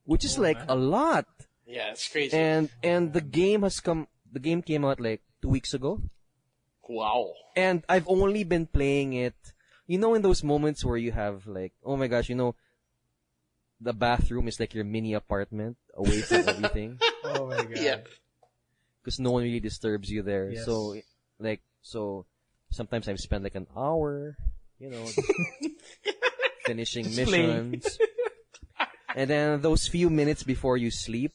Speaker 4: which is like a lot.
Speaker 2: Yeah, it's crazy.
Speaker 4: And the game came out like 2 weeks ago.
Speaker 2: Wow.
Speaker 4: And I've only been playing it, in those moments where you have like, oh my gosh, the bathroom is like your mini apartment away from everything.
Speaker 1: Oh my god.
Speaker 2: Yeah.
Speaker 4: Because no one really disturbs you there.
Speaker 1: Yes.
Speaker 4: So sometimes I've spent like an hour, finishing
Speaker 1: Just
Speaker 4: missions. And then those few minutes before you sleep,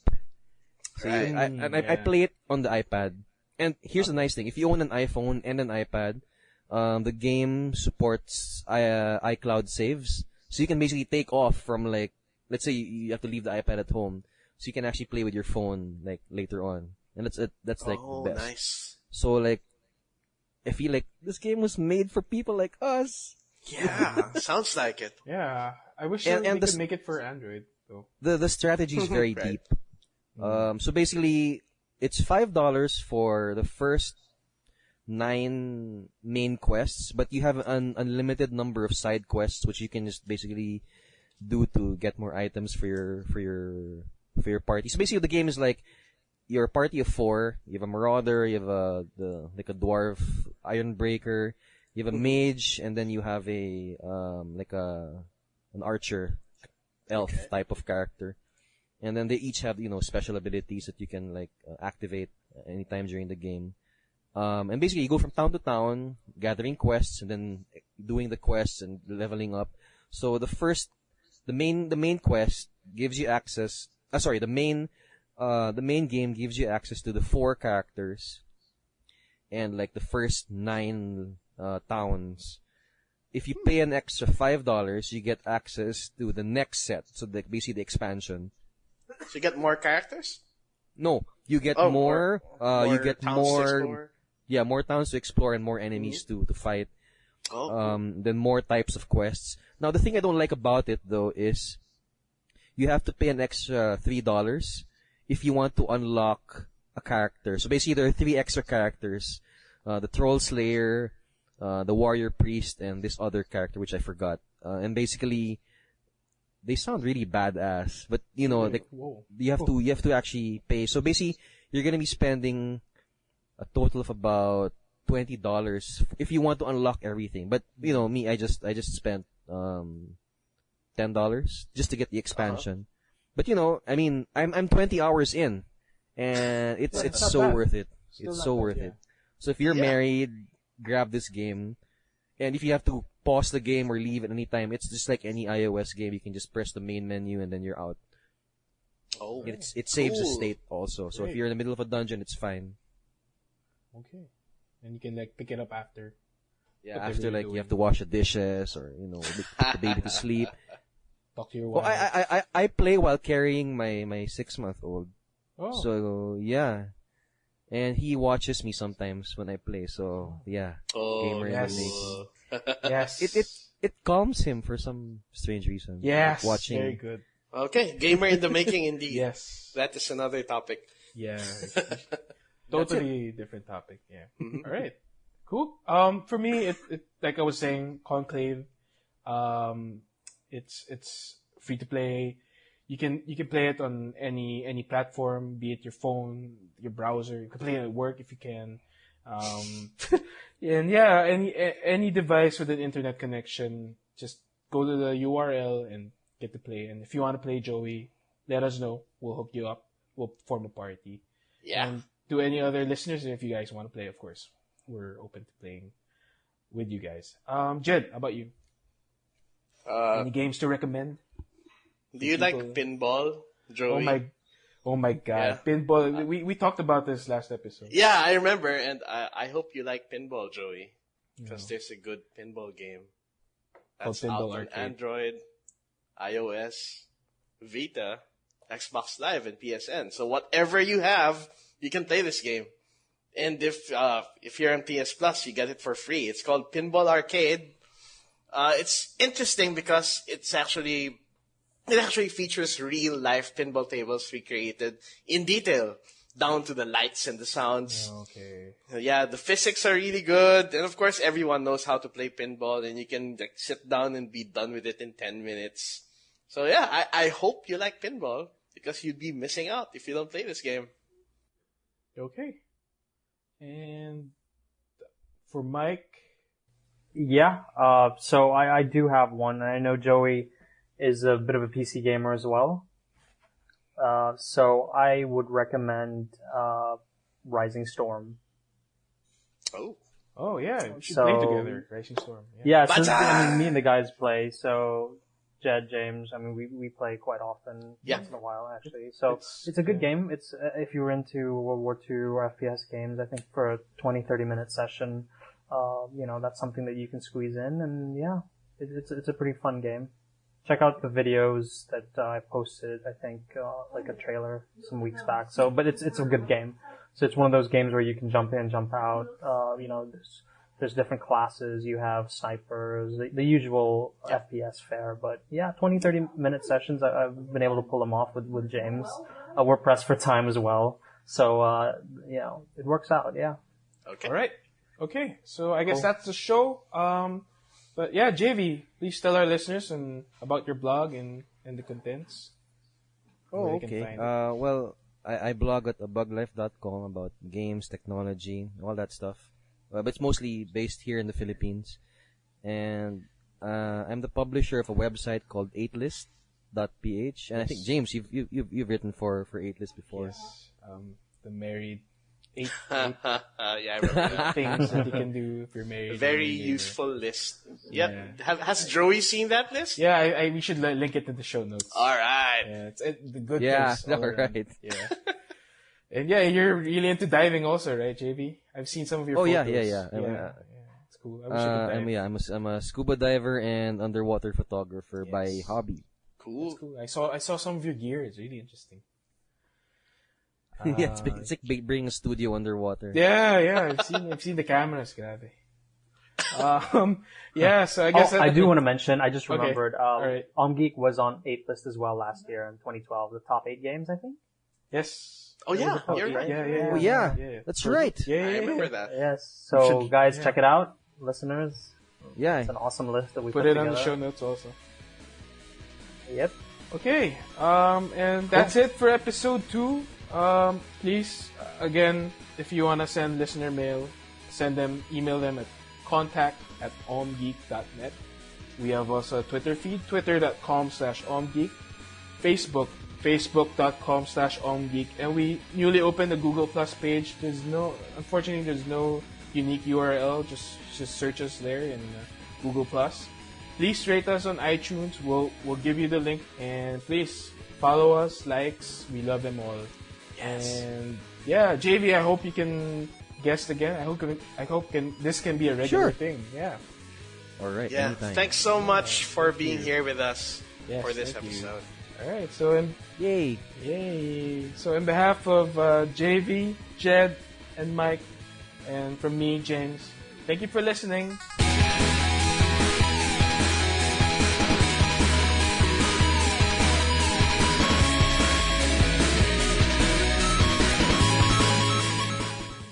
Speaker 4: so
Speaker 2: Right.
Speaker 4: I play it on the iPad. And here's the nice thing: if you own an iPhone and an iPad, the game supports iCloud saves, so you can basically take off from like, let's say you have to leave the iPad at home, so you can actually play with your phone like later on, and that's like the best.
Speaker 2: Nice.
Speaker 4: So like, I feel like this game was made for people like us.
Speaker 2: Yeah, sounds like it.
Speaker 1: Yeah. I wish
Speaker 4: And-
Speaker 1: we
Speaker 4: and
Speaker 1: could make it for Android though.
Speaker 4: The strategy is very
Speaker 2: Right.
Speaker 4: deep. So basically, it's $5 for the first 9 main quests, but you have an unlimited number of side quests, which you can just basically do to get more items for your party. So basically, the game is like your party of 4. You have a marauder, you have a dwarf, ironbreaker, you have a mage, and then you have an archer, elf type of character. And then they each have, special abilities that you can like activate anytime during the game. And basically you go from town to town, gathering quests and then doing the quests and leveling up. So the main quest gives you access, the main game gives you access to the 4 characters and like the first 9 towns. If you pay an extra $5, you get access to the next set. So basically the expansion.
Speaker 2: So you get more characters?
Speaker 4: No, you get
Speaker 2: Oh,
Speaker 4: more. You get
Speaker 2: towns to
Speaker 4: more.
Speaker 2: explore?
Speaker 4: Yeah, more towns to explore and more enemies to fight.
Speaker 2: Oh,
Speaker 4: Then more types of quests. Now the thing I don't like about it though is you have to pay an extra $3 if you want to unlock a character. So basically there are 3 extra characters: the Troll Slayer, the Warrior Priest, and this other character which I forgot. And basically they sound really badass, but like
Speaker 1: Whoa.
Speaker 4: you have to actually pay. So basically, you're gonna be spending a total of about $20 if you want to unlock everything. But me, I just spent $10 just to get the expansion. But I mean, I'm 20 hours in, and it's
Speaker 1: not
Speaker 4: so
Speaker 1: bad.
Speaker 4: worth it.
Speaker 1: Still
Speaker 4: It's
Speaker 1: not
Speaker 4: so
Speaker 1: bad,
Speaker 4: worth
Speaker 1: yeah.
Speaker 4: it. So if you're married, grab this game. And if you have to pause the game or leave at any time, it's just like any iOS game. You can just press the main menu and then you're out.
Speaker 2: oh.
Speaker 4: It saves the
Speaker 2: Cool.
Speaker 4: state also. So if
Speaker 1: Great.
Speaker 4: you're in the middle of a dungeon, it's fine.
Speaker 1: Okay. And you can like pick it up after.
Speaker 4: Yeah,
Speaker 1: Whatever
Speaker 4: after
Speaker 1: you're
Speaker 4: like
Speaker 1: doing.
Speaker 4: you have to wash the dishes or put the baby to sleep.
Speaker 1: Talk to your
Speaker 4: Well,
Speaker 1: wife.
Speaker 4: I play while carrying my 6-month-old.
Speaker 1: Oh.
Speaker 4: So yeah, and he watches me sometimes when I play. So yeah, gamer in the
Speaker 1: yes.
Speaker 4: making.
Speaker 1: Yes.
Speaker 4: It calms him for some strange reason.
Speaker 1: Yes.
Speaker 4: Like watching.
Speaker 1: Very good.
Speaker 2: Okay, gamer in the making indeed.
Speaker 1: Yes.
Speaker 2: That is another topic.
Speaker 1: Yeah. Totally different topic. Yeah.
Speaker 2: Mhm.
Speaker 1: All right. Cool. For me, it like I was saying, Conclave. It's free to play. You can play it on any platform, be it your phone, your browser. You can play it at work if you can. And yeah, any device with an internet connection, just go to the URL and get to play. And if you want to play Joey, let us know. We'll hook you up. We'll form a party.
Speaker 2: Yeah.
Speaker 1: And to any other listeners, if you guys want to play, of course, we're open to playing with you guys. Jed, how about you? Any games to recommend?
Speaker 2: Do you like pinball, Joey?
Speaker 1: Oh my God,
Speaker 2: Yeah.
Speaker 1: pinball. We talked about this last episode.
Speaker 2: Yeah, I remember, and I hope you like pinball, Joey, because there's a good pinball game that's
Speaker 1: Called Pinball
Speaker 2: out on
Speaker 1: Arcade.
Speaker 2: Android, iOS, Vita, Xbox Live, and PSN. So whatever you have, you can play this game. And if you're on PS Plus, you get it for free. It's called Pinball Arcade. It's interesting because it actually features real life pinball tables recreated in detail, down to the lights and the sounds.
Speaker 1: Okay.
Speaker 2: Yeah, the physics are really good, and of course everyone knows how to play pinball, and you can like sit down and be done with it in 10 minutes. So yeah, I hope you like pinball, because you'd be missing out if you don't play this game.
Speaker 1: Okay. And for Mike,
Speaker 3: Yeah, so I do have one. I know Joey is a bit of a PC gamer as well. So I would recommend Rising Storm.
Speaker 2: Oh,
Speaker 1: yeah, we should
Speaker 3: So-
Speaker 1: play together. Rising Storm.
Speaker 3: Yeah, so
Speaker 2: Bacha!
Speaker 3: I mean, me and the guys play. So Jed, James, I mean, we play quite often,
Speaker 2: Yeah.
Speaker 3: once in a while actually. So
Speaker 1: It's-
Speaker 3: it's a good
Speaker 1: yeah.
Speaker 3: game. It's if you're into World War II or FPS games, I think for a 20-30 minute session, that's something that you can squeeze in, and yeah, it's a pretty fun game. Check out the videos that I posted, I think, like a trailer some weeks back. So, but it's a good game. So it's one of those games where you can jump in, jump out. There's different classes. You have snipers, the usual FPS fare. But yeah, 20-30 minute sessions. I've been able to pull them off with James. We're pressed for time as well. So, it works out. Yeah.
Speaker 2: Okay.
Speaker 1: All right. Okay. So I guess that's the show. But yeah, Jayvee, please tell our listeners about your blog and the contents.
Speaker 4: Oh,
Speaker 1: where they can
Speaker 4: okay.
Speaker 1: find it.
Speaker 4: Well, I blog at buglife.com about games, technology, all that stuff. But it's mostly based here in the Philippines. And I'm the publisher of a website called 8list.ph. And I think, James, you've written for 8list before.
Speaker 1: Yes. The married eight
Speaker 2: Yeah, I remember that.
Speaker 1: things that you can do if you're married.
Speaker 2: Very
Speaker 1: and you're
Speaker 2: useful list. Yep.
Speaker 1: Yeah.
Speaker 2: Has Joey seen that list?
Speaker 1: Yeah, we should link it in the show notes.
Speaker 2: All right.
Speaker 1: Yeah, it's the good
Speaker 4: Yeah,
Speaker 1: things. all around.
Speaker 4: right.
Speaker 1: Yeah. And yeah, you're really into diving also, right, JV? I've seen some of your
Speaker 4: Oh,
Speaker 1: photos.
Speaker 4: yeah.
Speaker 1: Yeah, it's cool. I wish I could dive.
Speaker 4: I'm a scuba diver and underwater photographer by hobby.
Speaker 2: Cool.
Speaker 1: It's cool. I saw some of your gear. It's really interesting.
Speaker 4: Yeah, it's like bringing a studio underwater.
Speaker 1: Yeah. I've seen the cameras. Grabe. Yeah. So I guess
Speaker 3: I do want to mention. I just
Speaker 1: Okay.
Speaker 3: remembered.
Speaker 1: Alright.
Speaker 3: OMGeek was on 8list as well last year in 2012. The top 8 games, I think.
Speaker 1: Yes.
Speaker 2: Oh, yeah.
Speaker 1: Oh,
Speaker 2: You're right.
Speaker 1: Yeah.
Speaker 4: Oh, yeah. That's right.
Speaker 1: Yeah.
Speaker 2: I remember that.
Speaker 3: Yes. So
Speaker 1: should-
Speaker 3: guys,
Speaker 1: yeah.
Speaker 3: check it out, listeners.
Speaker 4: Yeah.
Speaker 3: It's an awesome list that we
Speaker 1: Put
Speaker 3: put
Speaker 1: it
Speaker 3: together.
Speaker 1: on the show notes also.
Speaker 3: Yep.
Speaker 1: Okay. And that's it for episode 2. Please, again, if you want to send listener mail, email them at contact@OMGeek.net. We have also a Twitter feed, twitter.com/OMGeek, Facebook.com/OMGeek, and we newly opened a Google Plus page. Unfortunately, there's no unique URL. Just search us there in Google Plus. Please rate us on iTunes. We'll give you the link, and please follow us, likes. We love them all.
Speaker 2: Yes.
Speaker 1: And yeah, JV, I hope you can guest again. I hope this can be a regular
Speaker 4: Sure.
Speaker 1: thing. Yeah.
Speaker 4: All right.
Speaker 2: Yeah.
Speaker 4: Anytime.
Speaker 2: Thanks so much for being here with us
Speaker 1: Yes,
Speaker 2: for this
Speaker 1: thank you.
Speaker 2: episode.
Speaker 1: All right. So
Speaker 4: Yay.
Speaker 1: yay. So in behalf of JV, Jed, and Mike. And from me, James. Thank you for listening.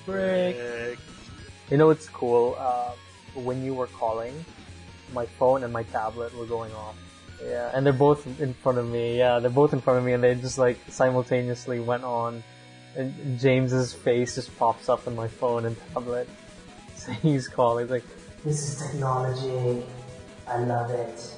Speaker 1: Break.
Speaker 3: You know what's cool? When you were calling, my phone and my tablet were going off. Yeah, and they're both in front of me. Yeah, they're both in front of me, and they just like simultaneously went on. And James's face just pops up on my phone and tablet. So he's calling. He's like, "This is technology. I love it."